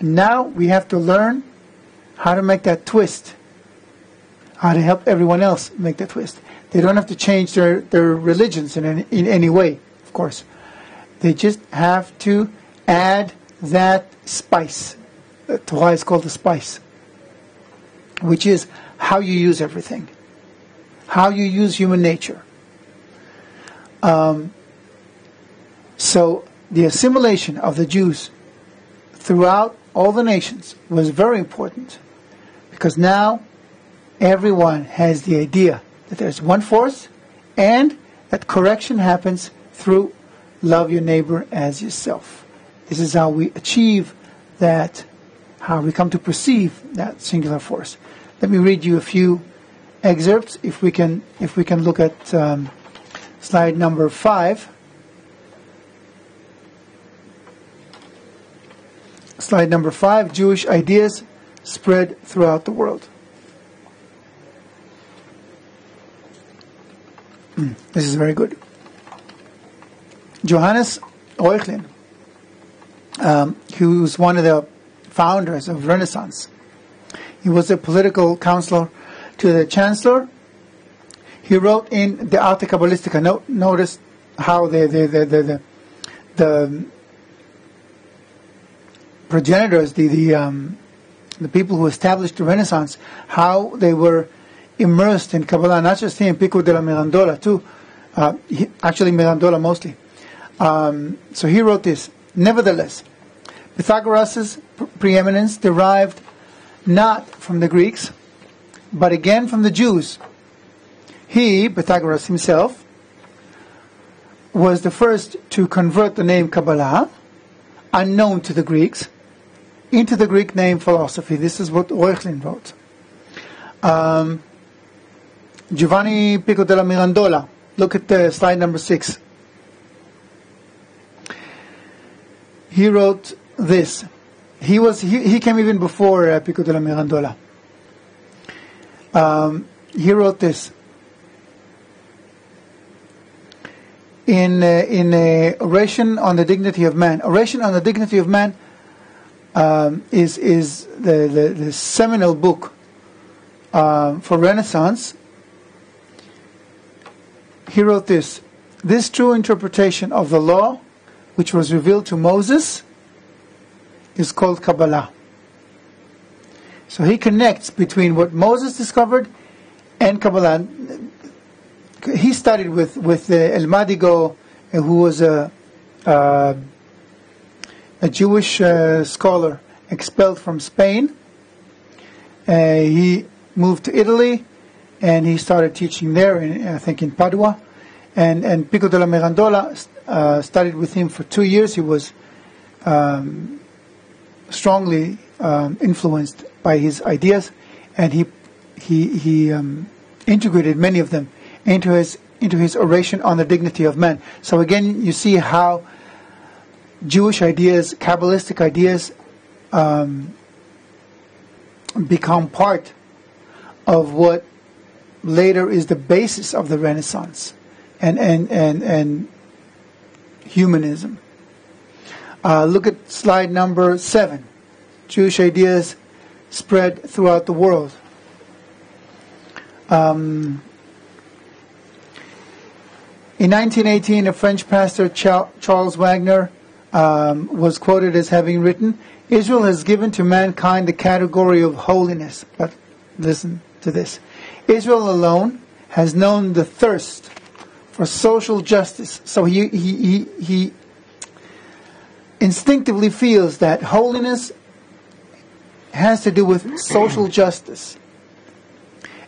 now we have to learn how to make that twist, how to help everyone else make that twist. They don't have to change their religions in any way, of course. They just have to add that spice. Torah is called the spice, which is how you use everything, how you use human nature. So the assimilation of the Jews throughout all the nations was very important, because now everyone has the idea that there's one force, and that correction happens through love your neighbor as yourself. This is how we achieve that, how we come to perceive that singular force. Let me read you a few excerpts. If we can look at slide number 5. Slide number 5, Jewish ideas spread throughout the world. This is very good. Johannes Reuchlin, who's one of the founders of Renaissance. He was a political counselor to the chancellor. He wrote in the Arte Kabbalistica. Notice how the progenitors, the people who established the Renaissance, how they were immersed in Kabbalah, not just him, Pico della Mirandola too, actually Mirandola mostly. So he wrote this. Nevertheless, Pythagoras' preeminence derived not from the Greeks, but again from the Jews. He, Pythagoras himself, was the first to convert the name Kabbalah, unknown to the Greeks, into the Greek name philosophy. This is what Reuchlin wrote. Giovanni Pico della Mirandola. Look at slide number 6. He wrote this. He came even before Pico della Mirandola. He wrote this. In Oration on the Dignity of Man. Oration on the Dignity of Man is the seminal book for Renaissance. He wrote this. This true interpretation of the law, which was revealed to Moses, is called Kabbalah. So he connects between what Moses discovered and Kabbalah. He studied with El Madigo, who was a Jewish scholar expelled from Spain. He moved to Italy, and he started teaching there, I think in Padua. And Pico della Mirandola studied with him for 2 years. He was strongly influenced by his ideas, and he integrated many of them into his oration on the dignity of man. So again, you see how Jewish ideas, Kabbalistic ideas, become part of what later is the basis of the Renaissance and humanism. Look at slide number 7. Jewish ideas spread throughout the world. In 1918, a French pastor, Charles Wagner, was quoted as having written, "Israel has given to mankind the category of holiness." But listen to this. Israel alone has known the thirst for social justice. So he instinctively feels that holiness has to do with social justice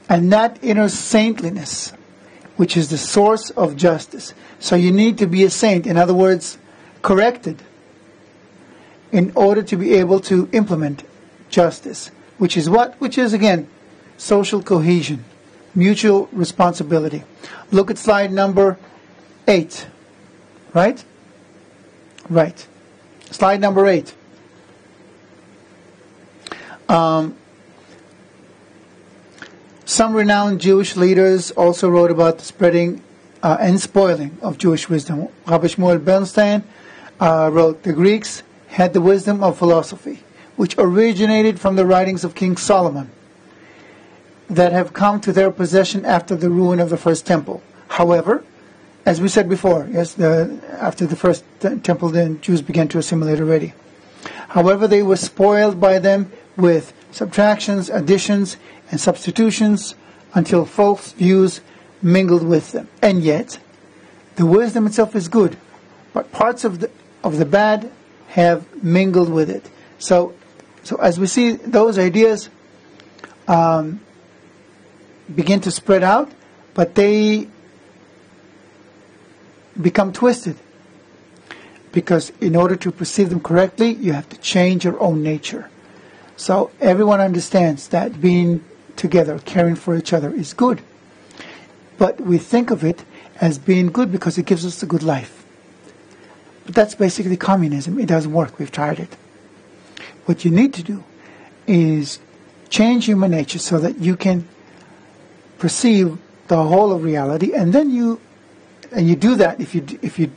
and not inner saintliness, which is the source of justice. So you need to be a saint, in other words, corrected, in order to be able to implement justice, which is what? Which is, again, social cohesion, mutual responsibility. Look at slide number 8. Right? Right. Slide number 8. Some renowned Jewish leaders also wrote about the spreading and spoiling of Jewish wisdom. Rabbi Shmuel Bernstein wrote, "The Greeks had the wisdom of philosophy, which originated from the writings of King Solomon, that have come to their possession after the ruin of the first temple. However, as we said before, yes, after the first temple, the Jews began to assimilate already. However, they were spoiled by them with subtractions, additions, and substitutions until false views mingled with them. And yet, the wisdom itself is good, but parts of the bad have mingled with it." So as we see, those ideas begin to spread out, but they become twisted, because in order to perceive them correctly, you have to change your own nature. So everyone understands that being together, caring for each other is good, but we think of it as being good because it gives us a good life. But that's basically communism. It doesn't work. We've tried it. What you need to do is change human nature so that you can perceive the whole of reality, and then you do that if you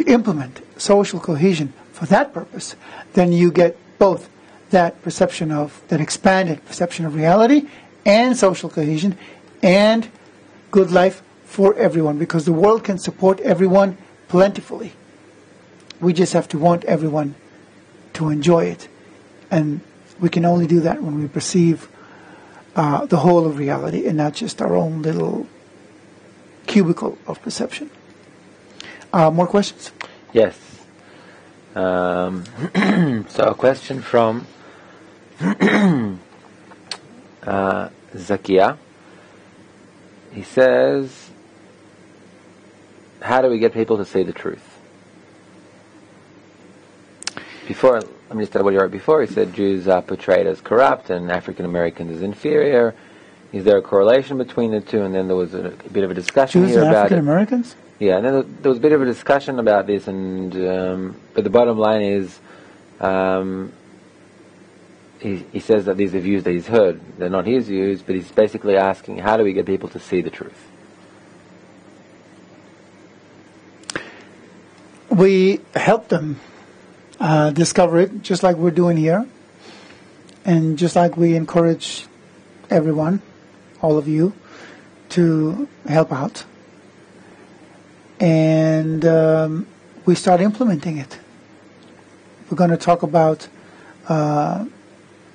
implement social cohesion for that purpose, then you get both that perception of, that expanded perception of reality and social cohesion and good life for everyone, because the world can support everyone plentifully. We just have to want everyone to enjoy it. And we can only do that when we perceive the whole of reality and not just our own little cubicle of perception. More questions? Yes. So a question from Zakia. He says, how do we get people to see the truth? Before, let me just tell you what he wrote before. He said Jews are portrayed as corrupt and African Americans as inferior. Is there a correlation between the two? And then there was a bit of a discussion Jews here and about African Americans? Yeah, and then there was a bit of a discussion about this, and but the bottom line is, he says that these are views that he's heard. They're not his views, but he's basically asking, how do we get people to see the truth? We help them discover it, just like we're doing here, and just like we encourage everyone, all of you, to help out. And we start implementing it. We're going to talk about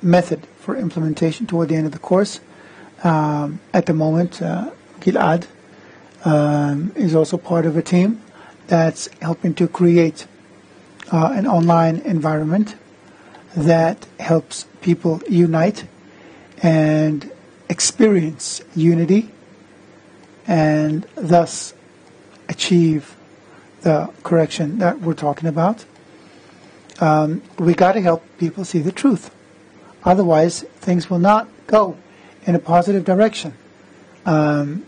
method for implementation toward the end of the course. At the moment, Gilad is also part of a team that's helping to create an online environment that helps people unite and experience unity and thus achieve the correction that we're talking about. We got to help people see the truth. Otherwise, things will not go in a positive direction. I'm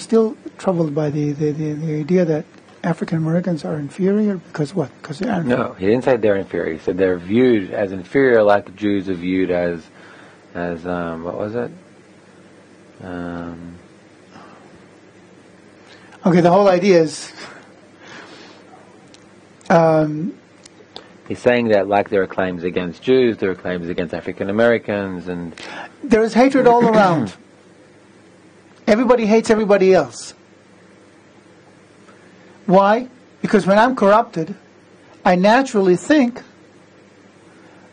still troubled by the idea that African Americans are inferior because what? Because they're inferior. No, he didn't say they're inferior. He said they're viewed as inferior, like the Jews are viewed as what was it? Okay, the whole idea is. He's saying that, like there are claims against Jews, there are claims against African Americans, and there is hatred all around. Everybody hates everybody else. Why? Because when I'm corrupted, I naturally think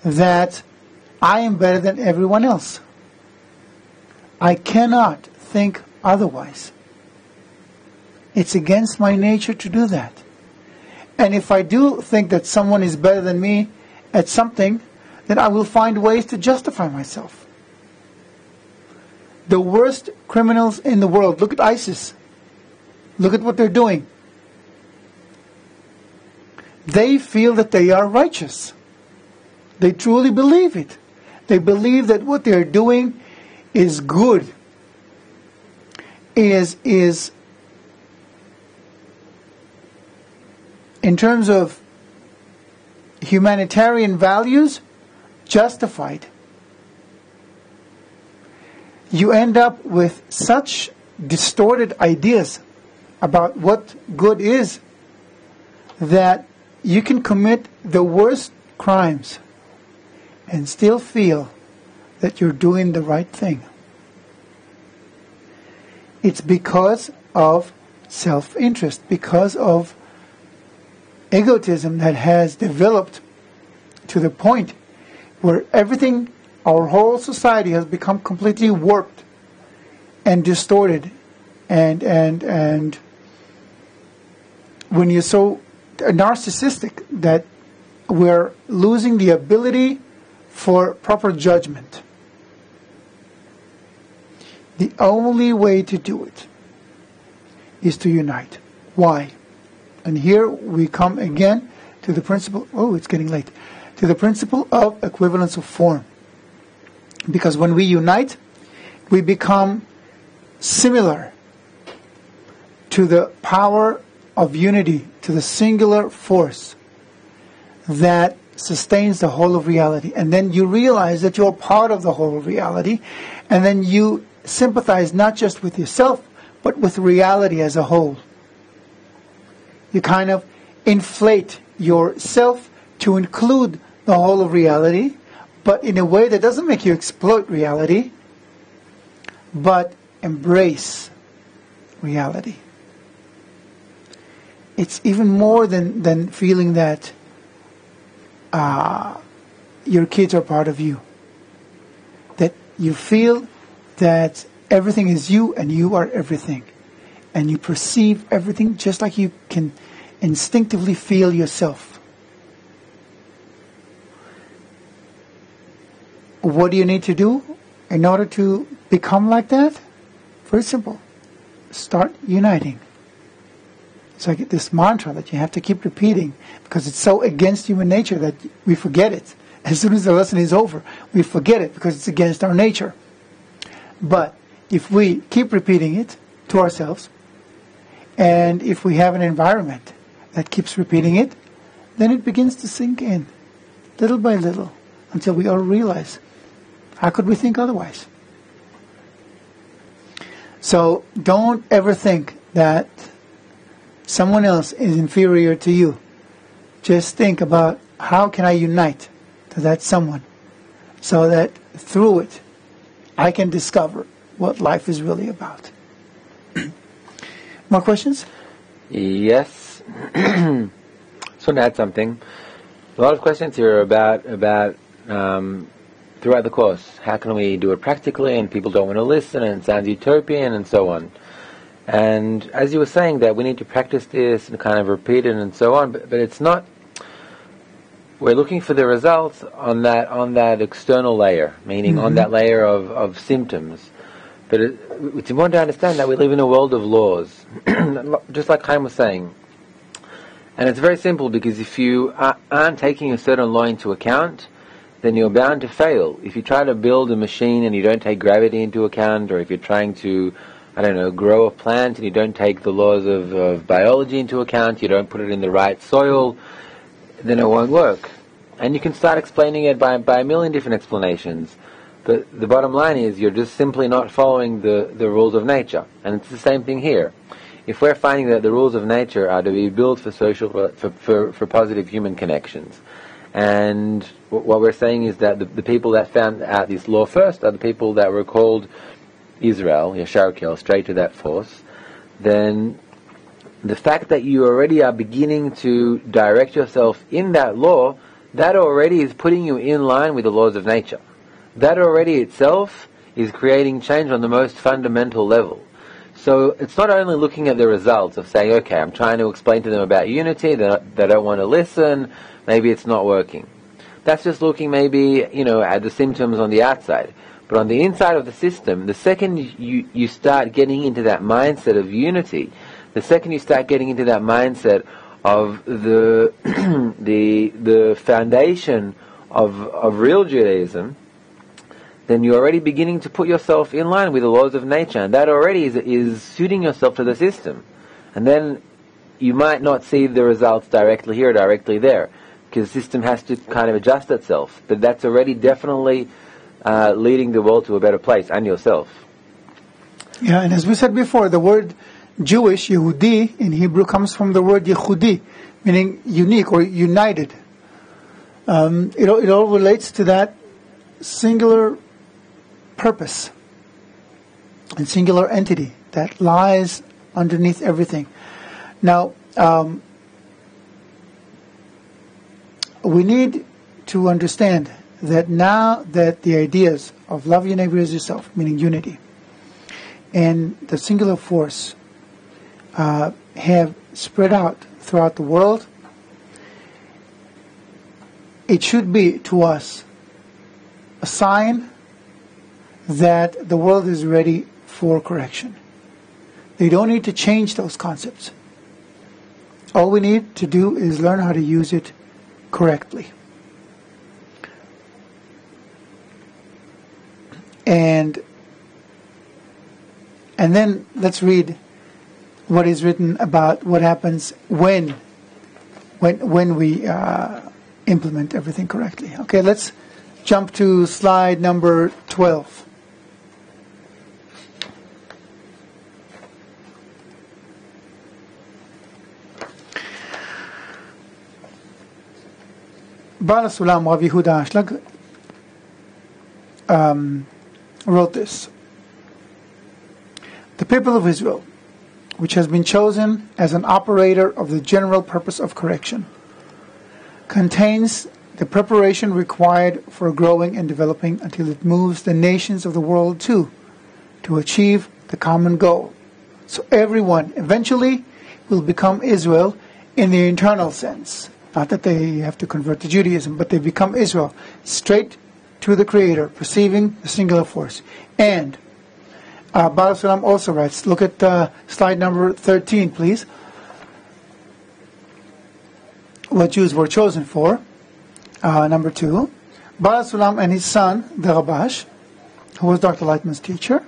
that I am better than everyone else. I cannot think otherwise. It's against my nature to do that. And if I do think that someone is better than me at something, then I will find ways to justify myself. The worst criminals in the world, look at ISIS. Look at what they're doing. They feel that they are righteous. They truly believe it. They believe that what they're doing is good, is in terms of humanitarian values, justified. You end up with such distorted ideas about what good is that you can commit the worst crimes and still feel that you're doing the right thing. It's because of self-interest, because of egotism that has developed to the point where everything, our whole society has become completely warped and distorted. And when you're so narcissistic that we're losing the ability for proper judgment. The only way to do it is to unite. Why? And here we come again to the principle, it's getting late, to the principle of equivalence of form. Because when we unite, we become similar to the power of unity, to the singular force that sustains the whole of reality. And then you realize that you're part of the whole of reality, and then you sympathize not just with yourself, but with reality as a whole. You kind of inflate yourself to include the whole of reality, but in a way that doesn't make you exploit reality, but embrace reality. It's even more than feeling that your kids are part of you. That you feel that everything is you and you are everything. And you perceive everything just like you can instinctively feel yourself. What do you need to do in order to become like that? Very simple. Start uniting. It's like this mantra that you have to keep repeating because it's so against human nature that we forget it. As soon as the lesson is over, we forget it because it's against our nature. But if we keep repeating it to ourselves, and if we have an environment that keeps repeating it, then it begins to sink in, little by little, until we all realize, how could we think otherwise? So don't ever think that someone else is inferior to you. Just think about, how can I unite to that someone so that through it I can discover what life is really about. More questions? Yes. Just want to add something. A lot of questions here about throughout the course. How can we do it practically, and people don't want to listen, and it sounds utopian, and so on. And as you were saying, that we need to practice this and kind of repeat it and so on, but it's not. We're looking for the results on that external layer, meaning on that layer of symptoms. But it's important to understand that we live in a world of laws, just like Chaim was saying. And it's very simple, because if you aren't taking a certain law into account, then you're bound to fail. If you try to build a machine and you don't take gravity into account, or if you're trying to, grow a plant and you don't take the laws of biology into account, you don't put it in the right soil, then it won't work. And you can start explaining it by a million different explanations. But the bottom line is, you're just simply not following the rules of nature. And it's the same thing here. If we're finding that the rules of nature are to be built for for positive human connections, and what we're saying is that the people that found out this law first are the people that were called Israel, Yashar Kel, straight to that force, then the fact that you already are beginning to direct yourself in that law, that already is putting you in line with the laws of nature. That already itself is creating change on the most fundamental level. So it's not only looking at the results of saying, okay, I'm trying to explain to them about unity, they don't want to listen, maybe it's not working. That's just looking maybe, at the symptoms on the outside. But on the inside of the system, the second you start getting into that mindset of unity, the second you start getting into that mindset of the the foundation of real Judaism, then you're already beginning to put yourself in line with the laws of nature, and that already is suiting yourself to the system. And then you might not see the results directly here or directly there, because the system has to kind of adjust itself. But that's already definitely leading the world to a better place, and yourself. Yeah, and as we said before, the word Jewish, Yehudi, in Hebrew comes from the word Yehudi, meaning unique or united. It all relates to that singular purpose and singular entity that lies underneath everything. Now, we need to understand that now that the ideas of love your neighbor as yourself, meaning unity, and the singular force have spread out throughout the world, it should be to us a sign that the world is ready for correction. They don't need to change those concepts. All we need to do is learn how to use it correctly. And then let's read what is written about what happens when we implement everything correctly. Okay, let's jump to slide number 12. Baal Sulam Rav Yehuda Ashlag wrote this. The people of Israel, which has been chosen as an operator of the general purpose of correction, contains the preparation required for growing and developing until it moves the nations of the world to achieve the common goal. So everyone eventually will become Israel in the internal sense. Not that they have to convert to Judaism, but they become Israel, straight to the Creator, perceiving the singular force. And Baal Sulam also writes, look at slide number 13, please. What Jews were chosen for. Number 2. Baal Sulam and his son, the Rabash, who was Dr. Lightman's teacher,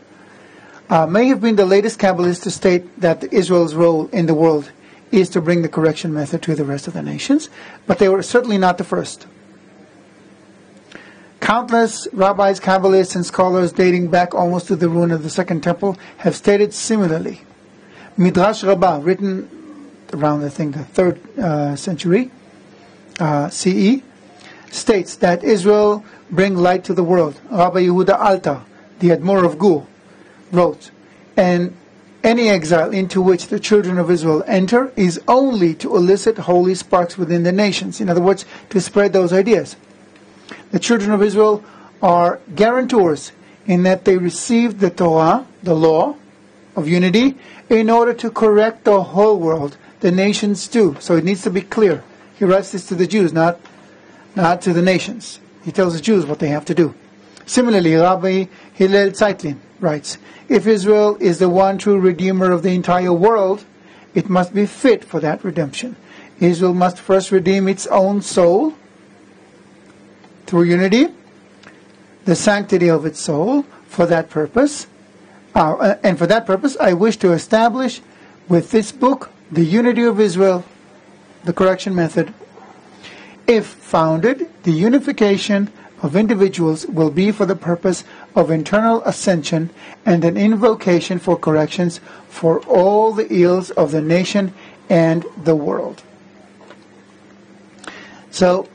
may have been the latest Kabbalist to state that Israel's role in the world is to bring the correction method to the rest of the nations, but they were certainly not the first. Countless rabbis, Kabbalists, and scholars dating back almost to the ruin of the Second Temple have stated similarly. Midrash Rabbah, written around, I think, the 3rd century CE, states that Israel bring light to the world. Rabbi Yehuda Alta, the Admor of Gur, wrote, and any exile into which the children of Israel enter is only to elicit holy sparks within the nations. In other words, to spread those ideas. The children of Israel are guarantors in that they received the Torah, the law of unity, in order to correct the whole world, the nations too. So it needs to be clear. He writes this to the Jews, not to the nations. He tells the Jews what they have to do. Similarly, Rabbi Hillel Zeitlin writes, if Israel is the one true Redeemer of the entire world, it must be fit for that redemption. Israel must first redeem its own soul through unity, the sanctity of its soul. For that purpose, and for that purpose, I wish to establish with this book the unity of Israel, the correction method. If founded, the unification of individuals will be for the purpose of internal ascension and an invocation for corrections for all the ills of the nation and the world. So,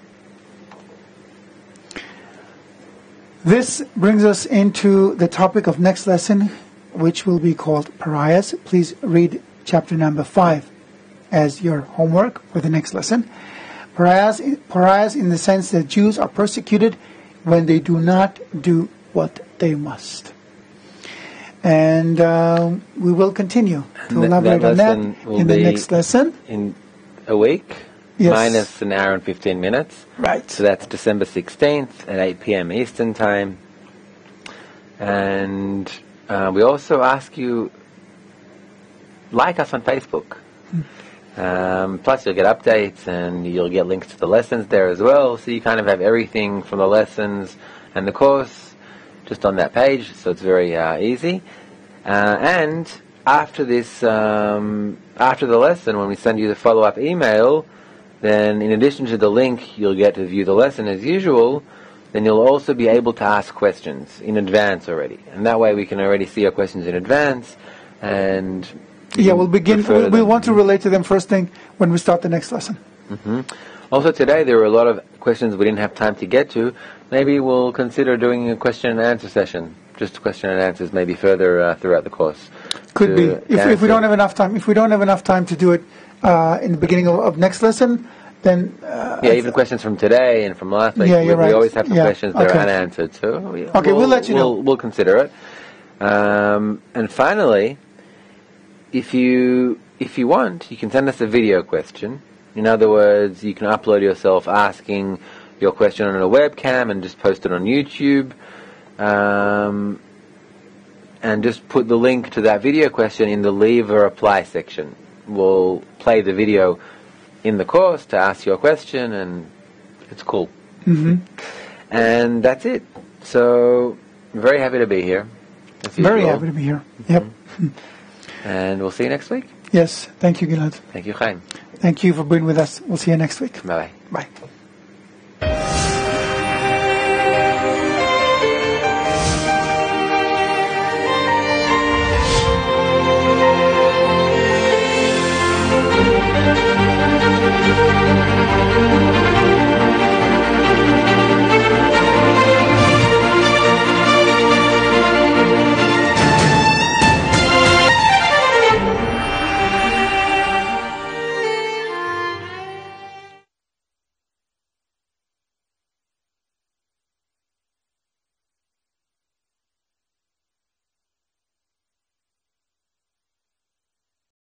this brings us into the topic of next lesson, which will be called Pariahs. Please read chapter number 5 as your homework for the next lesson. Pariahs in the sense that Jews are persecuted when they do not do what they must. And we will continue to elaborate on that in the next lesson. In a week, yes. Minus an hour and 15 minutes. Right. So that's December 16th at 8 p.m. Eastern Time. And we also ask you, like us on Facebook. Plus you'll get updates and you'll get links to the lessons there as well, so you kind of have everything from the lessons and the course just on that page, so it's very easy. And after this, after the lesson, when we send you the follow-up email, then in addition to the link you'll get to view the lesson as usual, then you'll also be able to ask questions in advance already, and that way we can already see your questions in advance. And yeah, we'll begin. We want to relate to them first thing when we start the next lesson. Mm-hmm. Also today there were a lot of questions we didn't have time to get to. Maybe we'll consider doing a question and answer session, just question and answers, maybe further throughout the course. Could be if we don't have enough time. If we don't have enough time to do it in the beginning of next lesson, then even questions from today and from last week. Yeah, we always have some questions that are unanswered. So we'll let you know. We'll consider it. And finally, if you want, you can send us a video question. In other words, you can upload yourself asking your question on a webcam and just post it on YouTube. And just put the link to that video question in the Leave a Reply section. We'll play the video in the course to ask your question, and it's cool. Mm-hmm. And that's it. So, very happy to be here. Very happy to be here. Yep. Mm-hmm. And we'll see you next week. Yes. Thank you, Gilad. Thank you, Chaim. Thank you for being with us. We'll see you next week. Bye-bye. Bye.